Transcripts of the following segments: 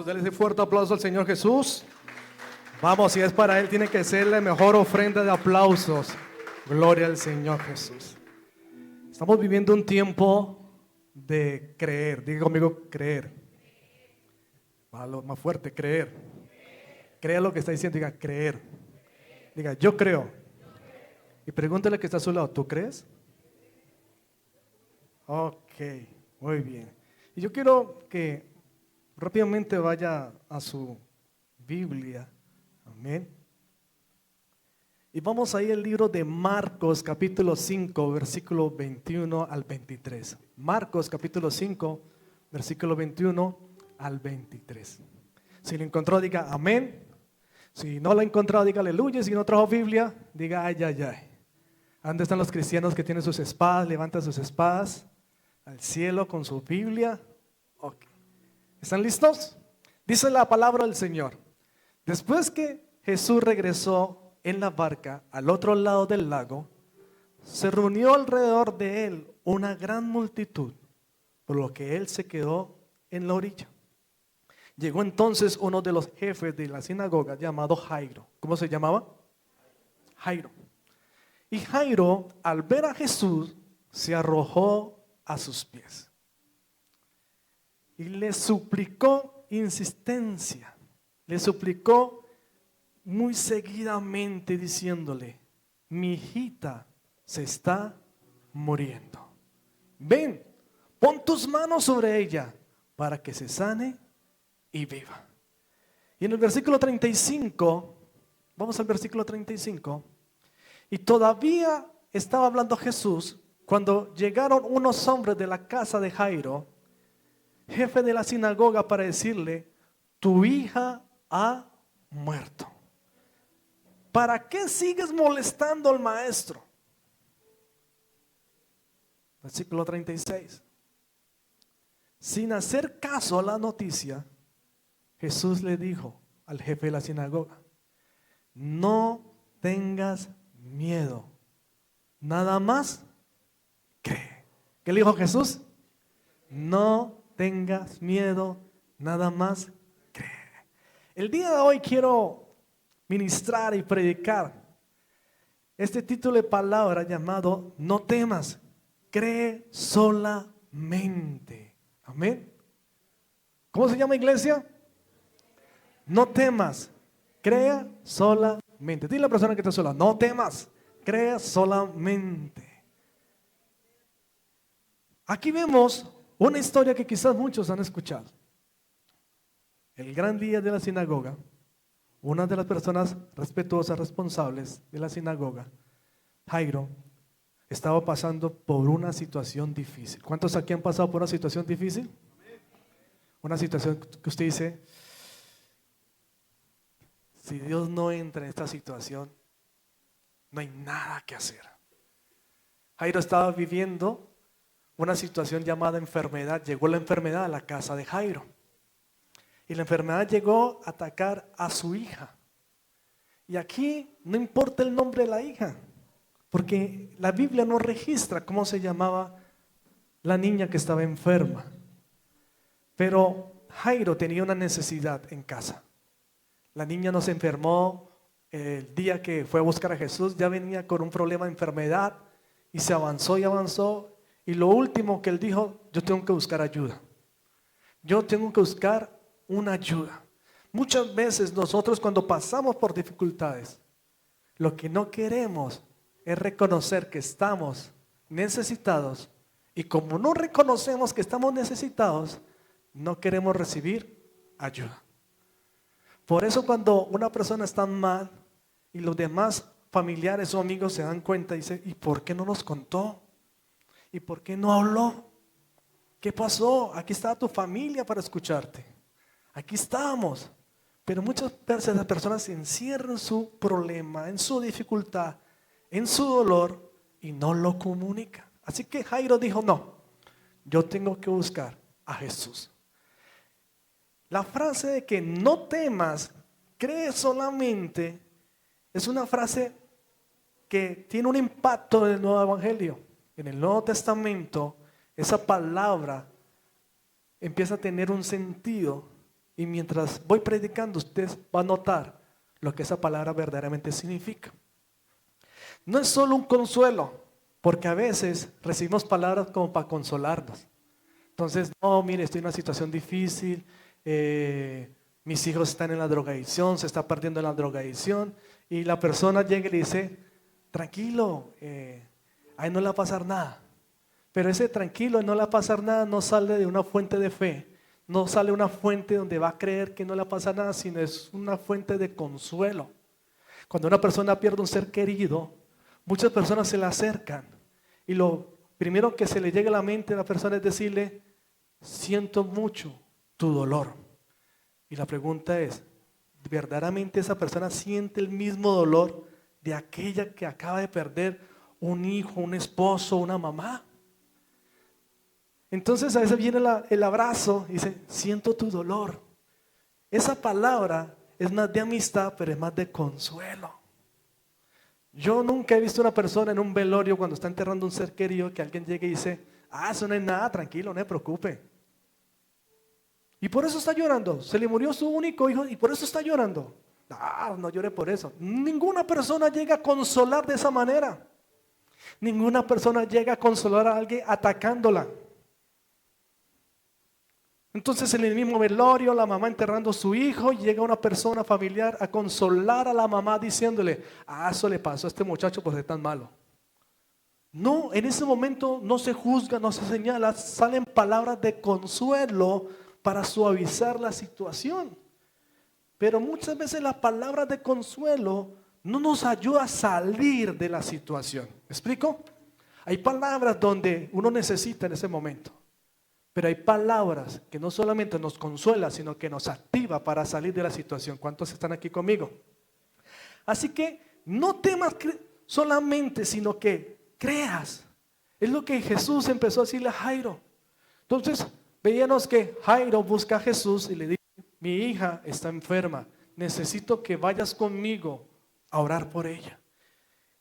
Jesús, dale ese fuerte aplauso al Señor Jesús. Vamos, si es para Él, tiene que ser la mejor ofrenda de aplausos. Gloria al Señor Jesús. Estamos viviendo un tiempo de creer. Diga conmigo, creer. Va lo más fuerte, creer. Crea lo que está diciendo, diga, creer. Diga, yo creo. Y pregúntale que está a su lado, ¿tú crees? Ok, muy bien. Y yo quiero que rápidamente vaya a su Biblia. Amén. Y vamos a ir al libro de Marcos, capítulo 5, versículo 21 al 23. Marcos, capítulo 5, versículo 21 al 23. Si lo encontró, diga amén. Si no lo ha encontrado, diga aleluya. Si no trajo Biblia, diga ay, ay, ay. ¿Dónde están los cristianos que tienen sus espadas? Levantan sus espadas al cielo con su Biblia. Okay. ¿Están listos? Dice la palabra del Señor. Después que Jesús regresó en la barca al otro lado del lago, se reunió alrededor de él una gran multitud, por lo que él se quedó en la orilla. Llegó entonces uno de los jefes de la sinagoga llamado Jairo. ¿Cómo se llamaba? Jairo. Y Jairo, al ver a Jesús, se arrojó a sus pies y le suplicó insistencia, le suplicó muy seguidamente diciéndole, mi hijita se está muriendo. Ven, pon tus manos sobre ella para que se sane y viva. Y en el versículo 35, vamos al versículo 35, y todavía estaba hablando Jesús cuando llegaron unos hombres de la casa de Jairo, jefe de la sinagoga, para decirle, tu hija ha muerto. ¿Para qué sigues molestando al maestro? Versículo 36. Sin hacer caso a la noticia, Jesús le dijo al jefe de la sinagoga, no tengas miedo, nada más cree. ¿Qué le dijo Jesús? No tengas miedo, nada más cree. El día de hoy quiero ministrar y predicar este título de palabra llamado no temas, cree solamente. Amén. ¿Cómo se llama, iglesia? No temas, crea solamente. Dile a la persona que está sola, no temas, crea solamente. Aquí vemos una historia que quizás muchos han escuchado. El gran día de la sinagoga, una de las personas respetuosas, responsables de la sinagoga, Jairo, estaba pasando por una situación difícil. ¿Cuántos aquí han pasado por una situación difícil? Una situación que usted dice, si Dios no entra en esta situación, no hay nada que hacer. Jairo estaba viviendo una situación llamada enfermedad. Llegó la enfermedad a la casa de Jairo. Y la enfermedad llegó a atacar a su hija. Y aquí no importa el nombre de la hija, porque la Biblia no registra cómo se llamaba la niña que estaba enferma. Pero Jairo tenía una necesidad en casa. La niña no se enfermó el día que fue a buscar a Jesús, ya venía con un problema de enfermedad y se avanzó y avanzó. Y lo último que él dijo, yo tengo que buscar ayuda. Yo tengo que buscar una ayuda. Muchas veces nosotros cuando pasamos por dificultades, lo que no queremos es reconocer que estamos necesitados. Y como no reconocemos que estamos necesitados, no queremos recibir ayuda. Por eso cuando una persona está mal y los demás familiares o amigos se dan cuenta y dicen, ¿y por qué no nos contó? ¿Y por qué no habló? ¿Qué pasó? Aquí está tu familia para escucharte. Aquí estamos. Pero muchas veces las personas se encierran en su problema, en su dificultad, en su dolor y no lo comunican. Así que Jairo dijo, no, yo tengo que buscar a Jesús. La frase de que no temas, cree solamente, es una frase que tiene un impacto en el Nuevo Evangelio. En el Nuevo Testamento, esa palabra empieza a tener un sentido Y mientras voy predicando, usted va a notar lo que esa palabra verdaderamente significa. No es solo un consuelo, porque a veces recibimos palabras como para consolarnos. Entonces, no, mire, estoy en una situación difícil, mis hijos están en la drogadicción, se está perdiendo en la drogadicción, y la persona llega y le dice, tranquilo, ahí no le va a pasar nada. Pero ese tranquilo, no le va a pasar nada, no sale de una fuente de fe, no sale de una fuente donde va a creer que no le va a pasar nada, sino es una fuente de consuelo. Cuando una persona pierde un ser querido, muchas personas se le acercan y lo primero que se le llega a la mente a la persona es decirle, siento mucho tu dolor. Y la pregunta es, ¿verdaderamente esa persona siente el mismo dolor de aquella que acaba de perder un hijo, un esposo, una mamá? Entonces a veces viene el abrazo y dice, siento tu dolor. Esa palabra es más de amistad, pero es más de consuelo. Yo nunca he visto una persona en un velorio cuando está enterrando un ser querido que alguien llegue y dice, eso no es nada, tranquilo, no se preocupe. Y por eso está llorando, se le murió su único hijo y por eso está llorando. No llore por eso. Ninguna persona llega a consolar de esa manera. Ninguna persona llega a consolar a alguien atacándola. Entonces en el mismo velorio, la mamá enterrando a su hijo, llega una persona familiar a consolar a la mamá diciéndole, eso le pasó a este muchacho por ser tan malo. No, en ese momento no se juzga, no se señala, salen palabras de consuelo para suavizar la situación. Pero muchas veces las palabras de consuelo no nos ayudan a salir de la situación. ¿Me explico? Hay palabras donde uno necesita en ese momento. Pero hay palabras que no solamente nos consuela, sino que nos activa para salir de la situación. ¿Cuántos están aquí conmigo? Así que no temas solamente, sino que creas. Es lo que Jesús empezó a decirle a Jairo. Entonces, veíamos que Jairo busca a Jesús y le dice, mi hija está enferma, necesito que vayas conmigo a orar por ella.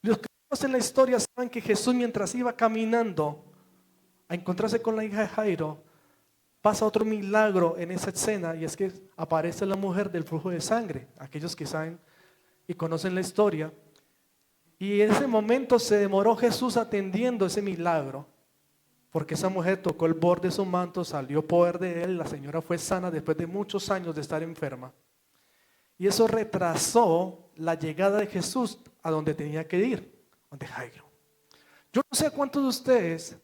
Los que conocen la historia saben que Jesús, mientras iba caminando a encontrarse con la hija de Jairo, pasa otro milagro en esa escena, y es que aparece la mujer del flujo de sangre. Aquellos que saben y conocen la historia, y en ese momento se demoró Jesús atendiendo ese milagro, porque esa mujer tocó el borde de su manto, salió poder de él, la señora fue sana después de muchos años de estar enferma, y eso retrasó la llegada de Jesús a donde tenía que ir, donde Jairo. Yo no sé a cuántos de ustedes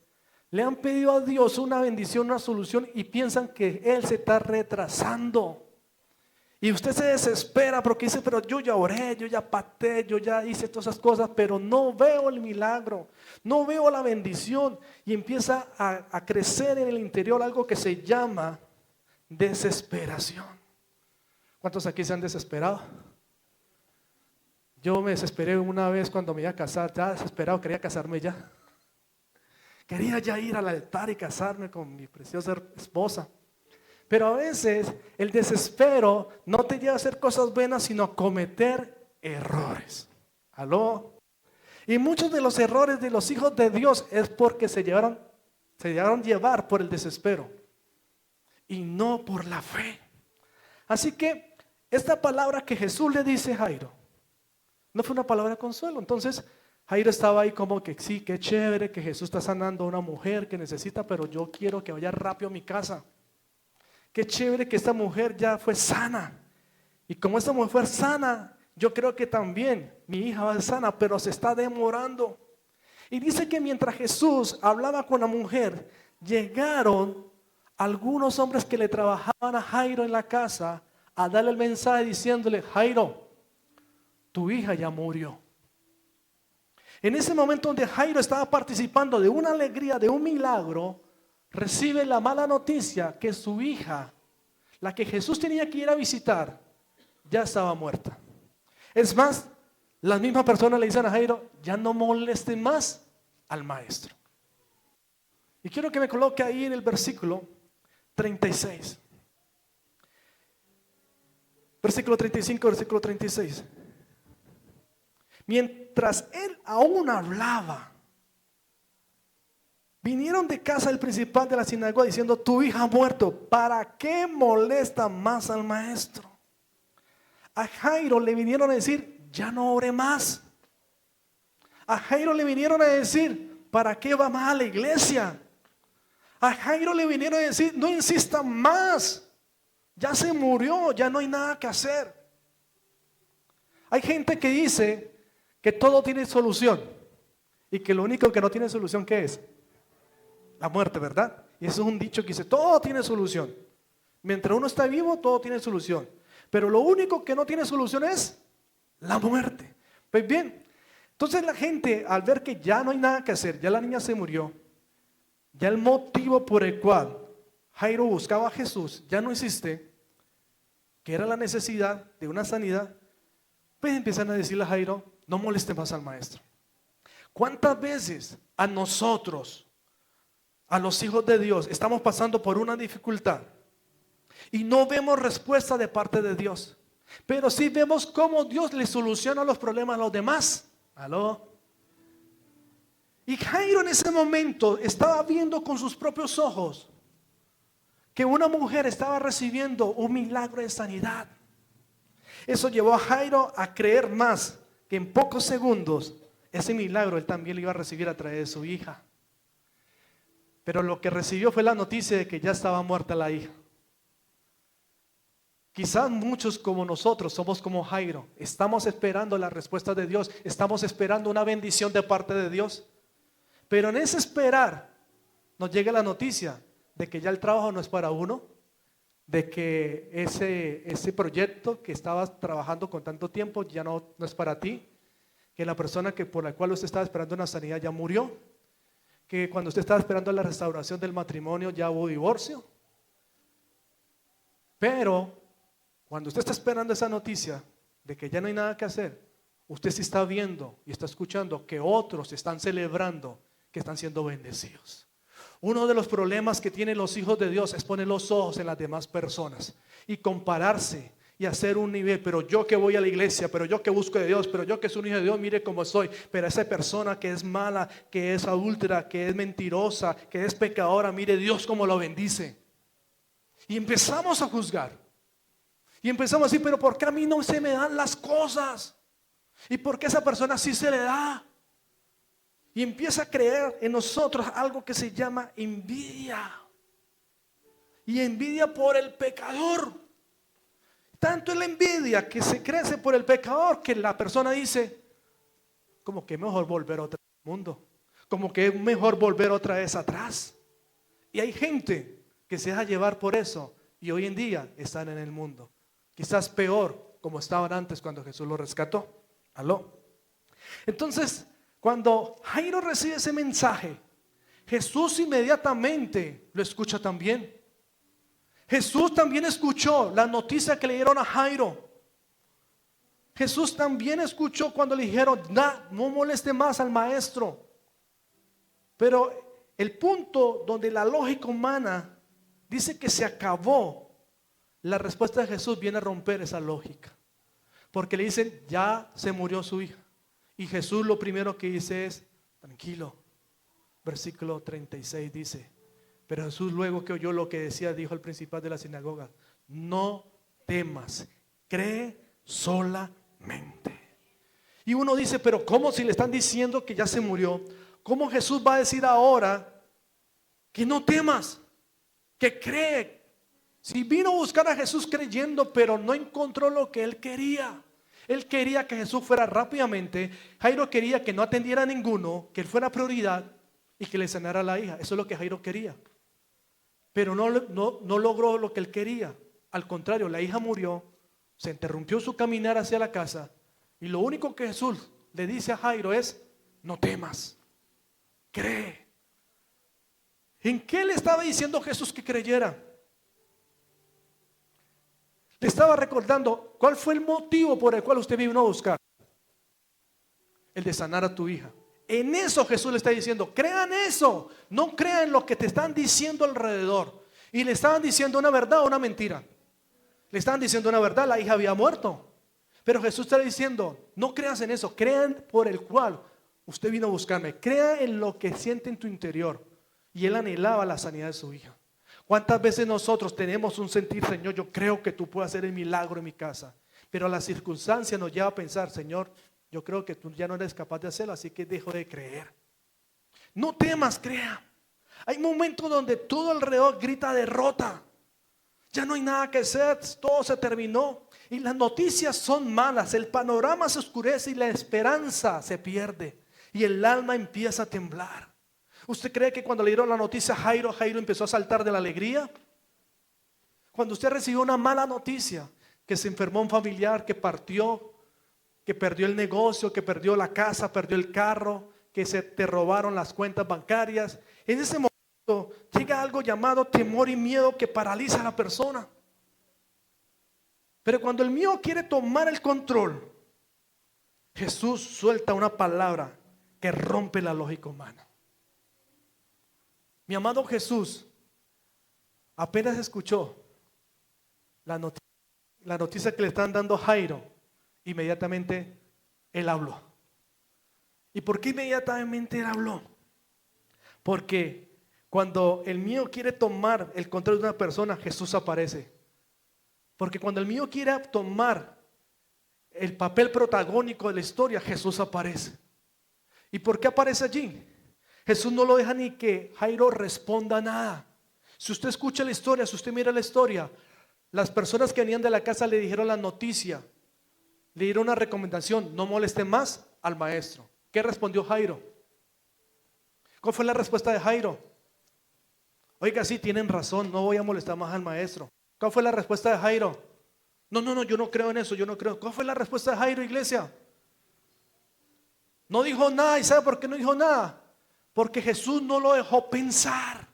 le han pedido a Dios una bendición, una solución, y piensan que Él se está retrasando. Y usted se desespera porque dice, pero yo ya oré, yo ya pateé, yo ya hice todas esas cosas, pero no veo el milagro, no veo la bendición. Y empieza a crecer en el interior algo que se llama desesperación. ¿Cuántos aquí se han desesperado? Yo me desesperé una vez cuando me iba a casar, ya desesperado, quería casarme ya. Quería ya ir al altar y casarme con mi preciosa esposa. Pero a veces el desespero no te lleva a hacer cosas buenas, sino a cometer errores. ¿Aló? Y muchos de los errores de los hijos de Dios es porque se llevaron llevar por el desespero y no por la fe. Así que esta palabra que Jesús le dice a Jairo no fue una palabra de consuelo. Entonces Jairo estaba ahí como que sí, qué chévere que Jesús está sanando a una mujer que necesita, pero yo quiero que vaya rápido a mi casa. Qué chévere que esta mujer ya fue sana. Y como esta mujer fue sana, yo creo que también mi hija va a ser sana, pero se está demorando. Y dice que mientras Jesús hablaba con la mujer, llegaron algunos hombres que le trabajaban a Jairo en la casa a darle el mensaje diciéndole, Jairo, tu hija ya murió. En ese momento donde Jairo estaba participando de una alegría, de un milagro, recibe la mala noticia que su hija, la que Jesús tenía que ir a visitar, ya estaba muerta. Es más, las mismas personas le dicen a Jairo, ya no molesten más al maestro. Y quiero que me coloque ahí en el versículo 36. Versículo 35, versículo 36. Mientras él aún hablaba, Vinieron de casa del principal de la sinagoga diciendo: tu hija ha muerto, ¿para qué molesta más al maestro? A Jairo le vinieron a decir: ya no ore más. A Jairo le vinieron a decir: ¿para qué va más a la iglesia? A Jairo le vinieron a decir: no insista más, ya se murió, ya no hay nada que hacer. Hay gente que dice que todo tiene solución y que lo único que no tiene solución, ¿qué es? La muerte, ¿verdad? Y eso es un dicho que dice: todo tiene solución. Mientras uno está vivo, todo tiene solución. Pero lo único que no tiene solución es la muerte. Pues bien, entonces la gente, al ver que ya no hay nada que hacer, ya la niña se murió, ya el motivo por el cual Jairo buscaba a Jesús ya no existe, que era la necesidad de una sanidad, pues empiezan a decirle a Jairo: no moleste más al maestro. ¿Cuántas veces a nosotros, a los hijos de Dios, estamos pasando por una dificultad y no vemos respuesta de parte de Dios, pero sí vemos cómo Dios le soluciona los problemas a los demás? ¿Aló? Y Jairo en ese momento estaba viendo con sus propios ojos que una mujer estaba recibiendo un milagro de sanidad. Eso llevó a Jairo a creer más que en pocos segundos ese milagro él también lo iba a recibir a través de su hija. Pero lo que recibió fue la noticia de que ya estaba muerta la hija. Quizás muchos como nosotros somos como Jairo. Estamos esperando la respuesta de Dios. Estamos esperando una bendición de parte de Dios. Pero en ese esperar nos llega la noticia de que ya el trabajo no es para uno, de que ese proyecto que estabas trabajando con tanto tiempo ya no es para ti, que la persona por la cual usted estaba esperando una sanidad ya murió, que cuando usted estaba esperando la restauración del matrimonio ya hubo divorcio. Pero cuando usted está esperando esa noticia de que ya no hay nada que hacer, usted sí está viendo y está escuchando que otros están celebrando que están siendo bendecidos. Uno de los problemas que tienen los hijos de Dios es poner los ojos en las demás personas y compararse y hacer un nivel. Pero yo que voy a la iglesia, pero yo que busco de Dios, pero yo que soy un hijo de Dios, mire cómo soy. Pero esa persona que es mala, que es adúltera, que es mentirosa, que es pecadora, mire Dios cómo lo bendice. Y empezamos a juzgar. Y empezamos a decir: pero ¿por qué a mí no se me dan las cosas? ¿Y por qué a esa persona sí se le da? Y empieza a creer en nosotros algo que se llama envidia. Y envidia por el pecador. Tanto es la envidia que se crece por el pecador que la persona dice: como que es mejor volver otra vez al mundo, como que es mejor volver otra vez atrás. Y hay gente que se deja llevar por eso y hoy en día están en el mundo, quizás peor como estaban antes cuando Jesús los rescató. ¿Aló? Entonces, cuando Jairo recibe ese mensaje, Jesús inmediatamente lo escucha también. Jesús también escuchó la noticia que le dieron a Jairo. Jesús también escuchó cuando le dijeron: no moleste más al maestro. Pero el punto donde la lógica humana dice que se acabó, la respuesta de Jesús viene a romper esa lógica. Porque le dicen: ya se murió su hija. Y Jesús lo primero que dice es: tranquilo. Versículo 36 dice: pero Jesús, luego que oyó lo que decía, dijo al principal de la sinagoga: no temas, cree solamente. Y uno dice: pero ¿cómo, si le están diciendo que ya se murió? ¿Cómo Jesús va a decir ahora que no temas, que cree? Si vino a buscar a Jesús creyendo, pero no encontró lo que él quería. Él quería que Jesús fuera rápidamente. Jairo quería que no atendiera a ninguno, que él fuera prioridad y que le sanara a la hija. Eso es lo que Jairo quería. Pero no logró lo que él quería. Al contrario, la hija murió, se interrumpió su caminar hacia la casa y lo único que Jesús le dice a Jairo es: no temas, cree. ¿En qué le estaba diciendo Jesús que creyera? Le estaba recordando cuál fue el motivo por el cual usted vino a buscar: el de sanar a tu hija. En eso Jesús le está diciendo: crean eso, no crean lo que te están diciendo alrededor. Y le estaban diciendo una verdad o una mentira. Le estaban diciendo una verdad: la hija había muerto. Pero Jesús está diciendo: no creas en eso, crean por el cual usted vino a buscarme. Crea en lo que siente en tu interior. y él anhelaba la sanidad de su hija. ¿Cuántas veces nosotros tenemos un sentir, Señor, yo creo que tú puedes hacer el milagro en mi casa? Pero la circunstancia nos lleva a pensar, Señor, yo creo que tú ya no eres capaz de hacerlo, así que dejo de creer. No temas, crea. Hay momentos donde todo alrededor grita derrota. Ya no hay nada que hacer, todo se terminó. Y las noticias son malas, el panorama se oscurece y la esperanza se pierde. Y el alma empieza a temblar. ¿Usted cree que cuando le dieron la noticia a Jairo, Jairo empezó a saltar de la alegría? Cuando usted recibió una mala noticia, que se enfermó un familiar, que partió, que perdió el negocio, que perdió la casa, perdió el carro, que se te robaron las cuentas bancarias, en ese momento llega algo llamado temor y miedo que paraliza a la persona. Pero cuando el miedo quiere tomar el control, Jesús suelta una palabra que rompe la lógica humana. Mi amado Jesús apenas escuchó la noticia que le están dando a Jairo, inmediatamente él habló. ¿Y por qué inmediatamente él habló? Porque cuando el miedo quiere tomar el control de una persona, Jesús aparece. Porque cuando el miedo quiere tomar el papel protagónico de la historia, Jesús aparece. ¿Y por qué aparece allí? Jesús no lo deja ni que Jairo responda nada. Si usted escucha la historia, si usted mira la historia, las personas que venían de la casa le dijeron la noticia, le dieron una recomendación: no moleste más al maestro. ¿Qué respondió Jairo? ¿Cuál fue la respuesta de Jairo? Oiga, sí, tienen razón, no voy a molestar más al maestro. ¿Cuál fue la respuesta de Jairo? No, yo no creo en eso, yo no creo. ¿Cuál fue la respuesta de Jairo, iglesia? No dijo nada. ¿Y sabe por qué no dijo nada? Porque Jesús no lo dejó pensar.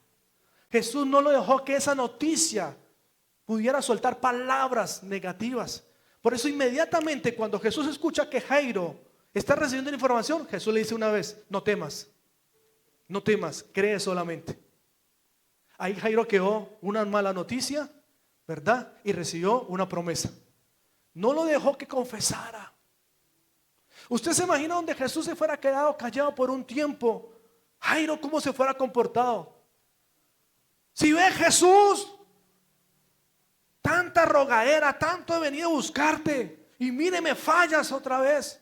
Jesús no lo dejó que esa noticia pudiera soltar palabras negativas. Por eso inmediatamente cuando Jesús escucha que Jairo está recibiendo la información, Jesús le dice una vez: no temas, no temas, cree solamente. Ahí Jairo quedó una mala noticia, ¿verdad? Y recibió una promesa. No lo dejó que confesara. Usted se imagina donde Jesús se fuera quedado callado por un tiempo, Jairo cómo se fuera comportado. Si ve Jesús, tanta rogadera, tanto he venido a buscarte y mire, me fallas otra vez.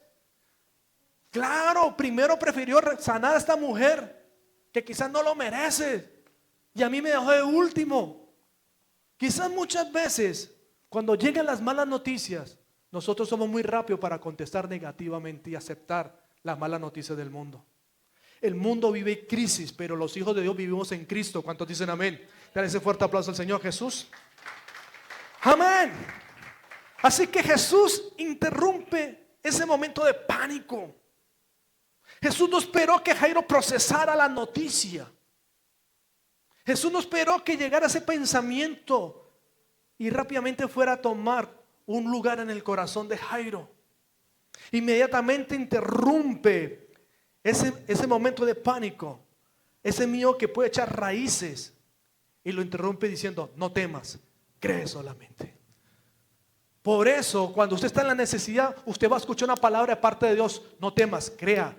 Claro, primero prefirió sanar a esta mujer que quizás no lo merece y a mí me dejó de último. Quizás muchas veces cuando llegan las malas noticias, nosotros somos muy rápidos para contestar negativamente y aceptar las malas noticias del mundo. El mundo vive crisis, pero los hijos de Dios vivimos en Cristo. ¿Cuántos dicen amén? Dale ese fuerte aplauso al Señor Jesús. Amén. Así que Jesús interrumpe ese momento de pánico. Jesús no esperó que Jairo procesara la noticia. Jesús no esperó que llegara ese pensamiento y rápidamente fuera a tomar un lugar en el corazón de Jairo. Inmediatamente interrumpe ese momento de pánico, ese miedo que puede echar raíces, y lo interrumpe diciendo: no temas, cree solamente. Por eso cuando usted está en la necesidad, usted va a escuchar una palabra de parte de Dios: no temas, crea.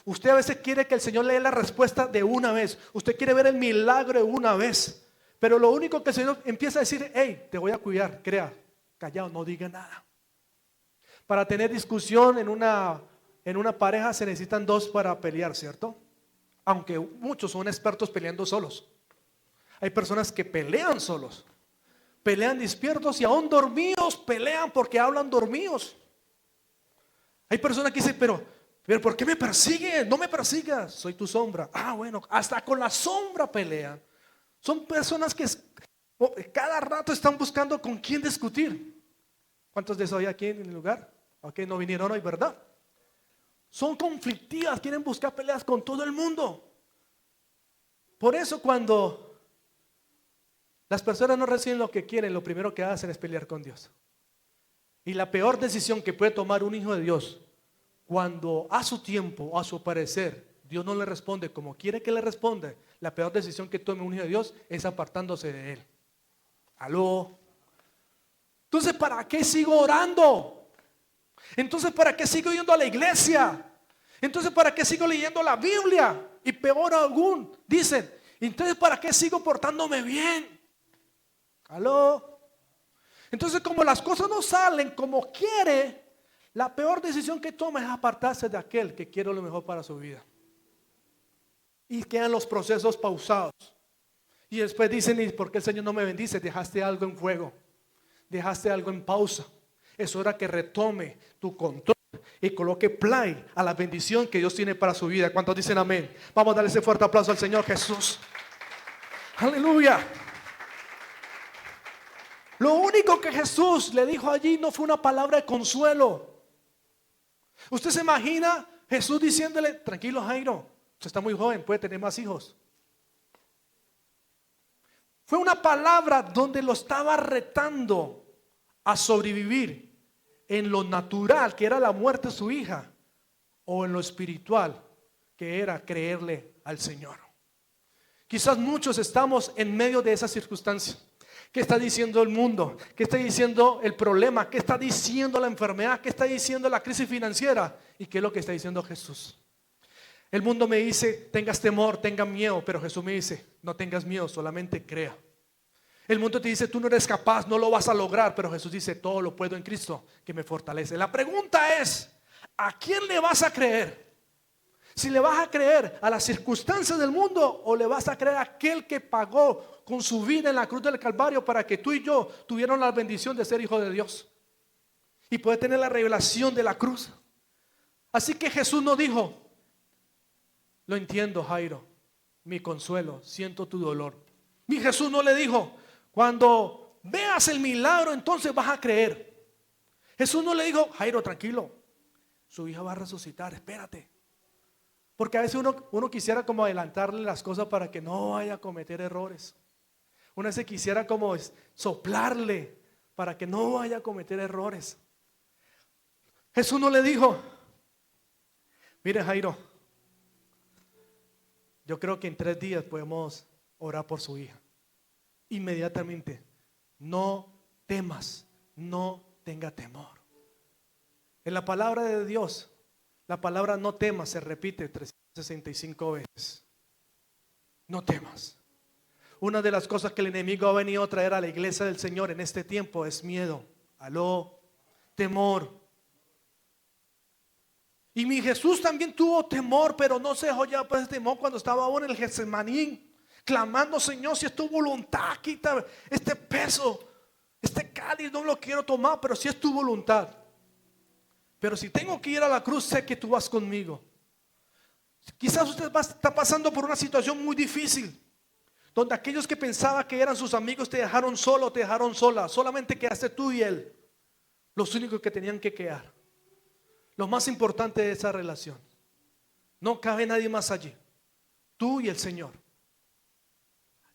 Usted a veces quiere que el Señor le dé la respuesta de una vez. Usted quiere ver el milagro de una vez, pero lo único que el Señor empieza a decir: hey, te voy a cuidar, crea, callado, no diga nada. Para tener discusión en una pareja se necesitan dos para pelear, ¿cierto? Aunque muchos son expertos peleando solos. Hay personas que pelean solos, pelean despiertos y aún dormidos pelean porque hablan dormidos. Hay personas que dicen: pero ¿por qué me persigues? No me persigas, soy tu sombra. Ah, bueno, hasta con la sombra pelean. Son personas que cada rato están buscando con quién discutir. ¿Cuántos de esos hay aquí en el lugar? Ok, no vinieron hoy, ¿verdad? Son conflictivas, quieren buscar peleas con todo el mundo. Por eso cuando las personas no reciben lo que quieren, lo primero que hacen es pelear con Dios. Y la peor decisión que puede tomar un hijo de Dios, cuando a su tiempo, a su parecer, Dios no le responde como quiere que le responda, la peor decisión que tome un hijo de Dios es apartándose de él. ¿Aló? Entonces, ¿para qué sigo orando? Entonces, ¿para qué sigo yendo a la iglesia? Entonces, ¿para qué sigo leyendo la Biblia? Y peor aún, dicen, entonces ¿para qué sigo portándome bien? ¿Aló? Entonces, como las cosas no salen como quiere, la peor decisión que toma es apartarse de aquel que quiere lo mejor para su vida. Y quedan los procesos pausados. Y después dicen, ¿y por qué el Señor no me bendice? Dejaste algo en fuego, dejaste algo en pausa. Es hora que retome tu control y coloque play a la bendición que Dios tiene para su vida. ¿Cuántos dicen amén? Vamos a darle ese fuerte aplauso al Señor Jesús. Aleluya. Lo único que Jesús le dijo allí no fue una palabra de consuelo. ¿Usted se imagina Jesús diciéndole, tranquilo Jairo, usted está muy joven, puede tener más hijos? Fue una palabra donde lo estaba retando a sobrevivir en lo natural, que era la muerte de su hija, o en lo espiritual, que era creerle al Señor. Quizás muchos estamos en medio de esa circunstancia. ¿Qué está diciendo el mundo? ¿Qué está diciendo el problema? ¿Qué está diciendo la enfermedad? ¿Qué está diciendo la crisis financiera? ¿Y qué es lo que está diciendo Jesús? El mundo me dice, tengas temor, tengas miedo, pero Jesús me dice, no tengas miedo, solamente crea. El mundo te dice, tú no eres capaz, no lo vas a lograr, pero Jesús dice, todo lo puedo en Cristo que me fortalece. La pregunta es, ¿a quién le vas a creer? Si le vas a creer a las circunstancias del mundo o le vas a creer a aquel que pagó con su vida en la cruz del Calvario para que tú y yo tuviéramos la bendición de ser hijos de Dios y poder tener la revelación de la cruz. Así que Jesús no dijo, lo entiendo Jairo, mi consuelo, siento tu dolor. Mi Jesús no le dijo, cuando veas el milagro entonces vas a creer. Jesús no le dijo, Jairo, tranquilo, su hija va a resucitar, espérate. Porque a veces uno quisiera como adelantarle las cosas para que no vaya a cometer errores. Uno se quisiera como soplarle para que no vaya a cometer errores. Jesús no le dijo, mire Jairo, yo creo que en 3 días podemos orar por su hija. Inmediatamente, no temas, no tenga temor. En la palabra de Dios, la palabra no temas se repite 365 veces. No temas. Una de las cosas que el enemigo ha venido a traer a la iglesia del Señor en este tiempo es miedo, temor. Y mi Jesús también tuvo temor, pero no se dejó ya pues temor cuando estaba aún en el Getsemaní, clamando, Señor, si es tu voluntad, quita este peso, este cáliz, no lo quiero tomar, pero si es tu voluntad. Pero si tengo que ir a la cruz, sé que tú vas conmigo. Quizás usted está pasando por una situación muy difícil, donde aquellos que pensaban que eran sus amigos te dejaron solo, te dejaron sola. Solamente quedaste tú y él, los únicos que tenían que quedar. Lo más importante de esa relación, no cabe nadie más allí, tú y el Señor.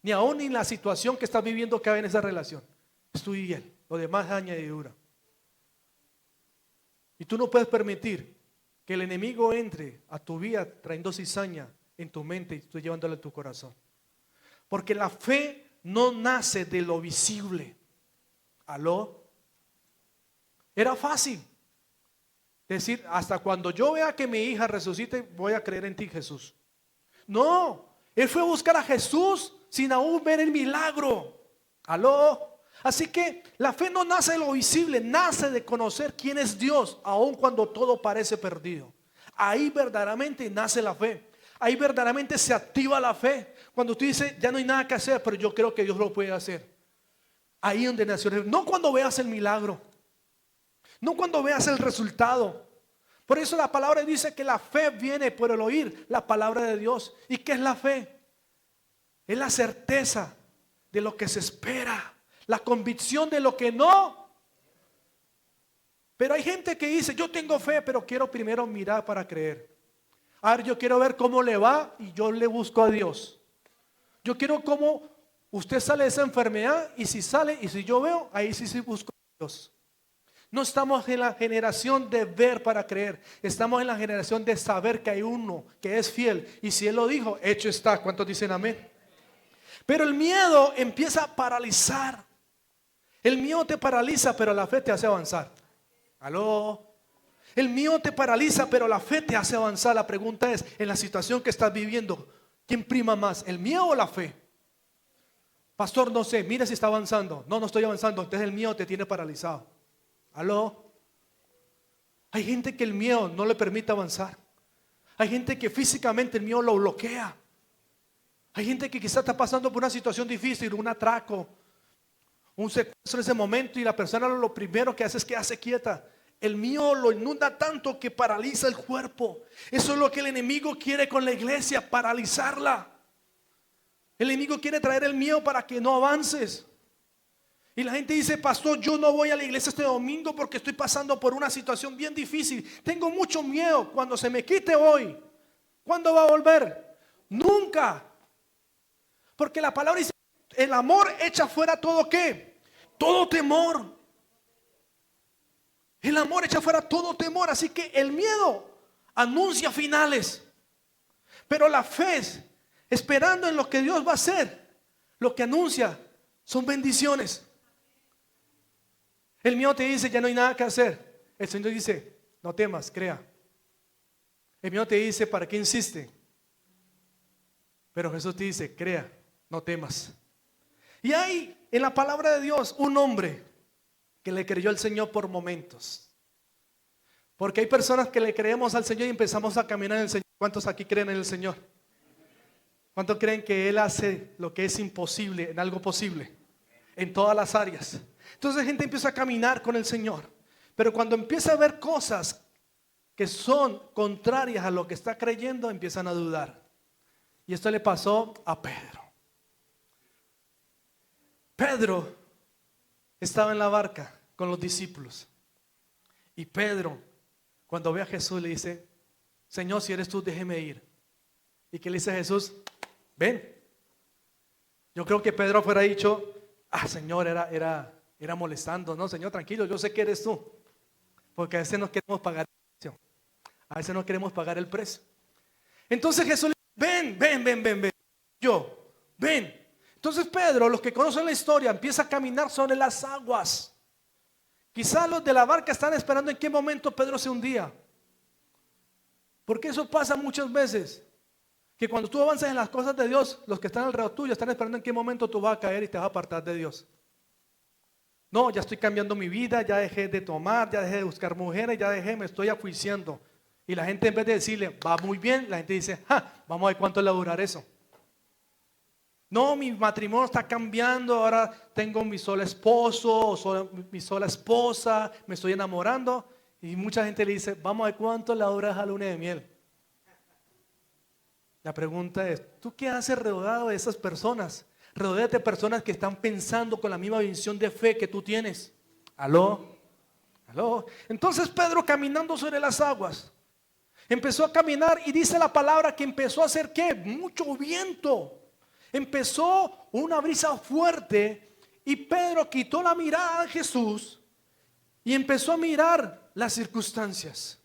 Ni aún en la situación que estás viviendo cabe en esa relación, es tú y él. Lo demás es añadidura. Y tú no puedes permitir que el enemigo entre a tu vida trayendo cizaña en tu mente y tú llevándola en tu corazón. Porque la fe no nace de lo visible. Era fácil decir, hasta cuando yo vea que mi hija resucite, voy a creer en ti, Jesús. No, él fue a buscar a Jesús sin aún ver el milagro. Así que la fe no nace de lo visible, nace de conocer quién es Dios, aun cuando todo parece perdido. Ahí verdaderamente nace la fe. Ahí verdaderamente se activa la fe. Cuando tú dices, ya no hay nada que hacer, pero yo creo que Dios lo puede hacer. Ahí donde nació la fe. No cuando veas el milagro, no cuando veas el resultado. Por eso la palabra dice que la fe viene por el oír la palabra de Dios. ¿Y qué es la fe? Es la certeza de lo que se espera, la convicción de lo que no. Pero hay gente que dice, yo tengo fe, pero quiero primero mirar para creer. A ver, yo quiero ver cómo le va y yo le busco a Dios. Yo quiero cómo usted sale de esa enfermedad y si sale y si yo veo, ahí sí busco a Dios. No estamos en la generación de ver para creer. Estamos en la generación de saber que hay uno que es fiel. Y si Él lo dijo, hecho está. ¿Cuántos dicen amén? Pero el miedo empieza a paralizar. El miedo te paraliza, pero la fe te hace avanzar. El miedo te paraliza, pero la fe te hace avanzar. La pregunta es, en la situación que estás viviendo, ¿quién prima más, el miedo o la fe? Pastor, no sé, mira si está avanzando. No, no estoy avanzando, entonces el miedo te tiene paralizado. ¿Aló? Hay gente que el miedo no le permite avanzar. Hay gente que físicamente el miedo lo bloquea. Hay gente que quizás está pasando por una situación difícil, un atraco, un secuestro en ese momento, y la persona lo primero que hace es quedarse quieta. El miedo lo inunda tanto que paraliza el cuerpo. Eso es lo que el enemigo quiere con la iglesia, paralizarla. El enemigo quiere traer el miedo para que no avances. Y la gente dice, pastor, yo no voy a la iglesia este domingo porque estoy pasando por una situación bien difícil. Tengo mucho miedo. Cuando se me quite hoy, ¿cuándo va a volver? Nunca. Porque la palabra dice, el amor echa fuera todo ¿qué? Todo temor. El amor echa fuera todo temor. Así que el miedo anuncia finales. Pero la fe, esperando en lo que Dios va a hacer, lo que anuncia son bendiciones. El miedo te dice, ya no hay nada que hacer. El Señor dice, no temas, crea. El miedo te dice, ¿para qué insiste? Pero Jesús te dice, crea, no temas. Y hay en la palabra de Dios un hombre que le creyó al Señor por momentos. Porque hay personas que le creemos al Señor y empezamos a caminar en el Señor. ¿Cuántos aquí creen en el Señor? ¿Cuántos creen que Él hace lo que es imposible en algo posible? En todas las áreas. Entonces la gente empieza a caminar con el Señor. Pero cuando empieza a ver cosas que son contrarias a lo que está creyendo, empiezan a dudar. Y esto le pasó a Pedro. Pedro estaba en la barca con los discípulos. Y Pedro, cuando ve a Jesús, le dice, Señor, si eres tú, déjeme ir. ¿Y qué le dice Jesús? Ven. Yo creo que Pedro fuera dicho, Señor, era molestando. No, Señor, tranquilo, yo sé que eres tú. Porque a veces no queremos pagar el precio. A veces no queremos pagar el precio. Entonces Jesús le dice, ven. Ven. Entonces Pedro, los que conocen la historia, empieza a caminar sobre las aguas. Quizás los de la barca están esperando en qué momento Pedro se hundía. Porque eso pasa muchas veces. Que cuando tú avanzas en las cosas de Dios, los que están alrededor tuyo están esperando en qué momento tú vas a caer y te vas a apartar de Dios. No, ya estoy cambiando mi vida, ya dejé de tomar, ya dejé de buscar mujeres, me estoy ajuiciando. Y la gente, en vez de decirle, va muy bien, la gente dice, vamos a ver cuánto le va a durar eso. No, mi matrimonio está cambiando, ahora tengo mi solo esposo, o mi sola esposa, me estoy enamorando. Y mucha gente le dice, vamos a ver cuánto le dura esa luna de miel. La pregunta es, ¿tú qué haces rodeado de esas personas? Rodéate de personas que están pensando con la misma visión de fe que tú tienes. ¿Aló? Entonces Pedro, caminando sobre las aguas, empezó a caminar y dice la palabra que empezó a hacer ¿qué? Mucho viento. Empezó una brisa fuerte y Pedro quitó la mirada de Jesús y empezó a mirar las circunstancias.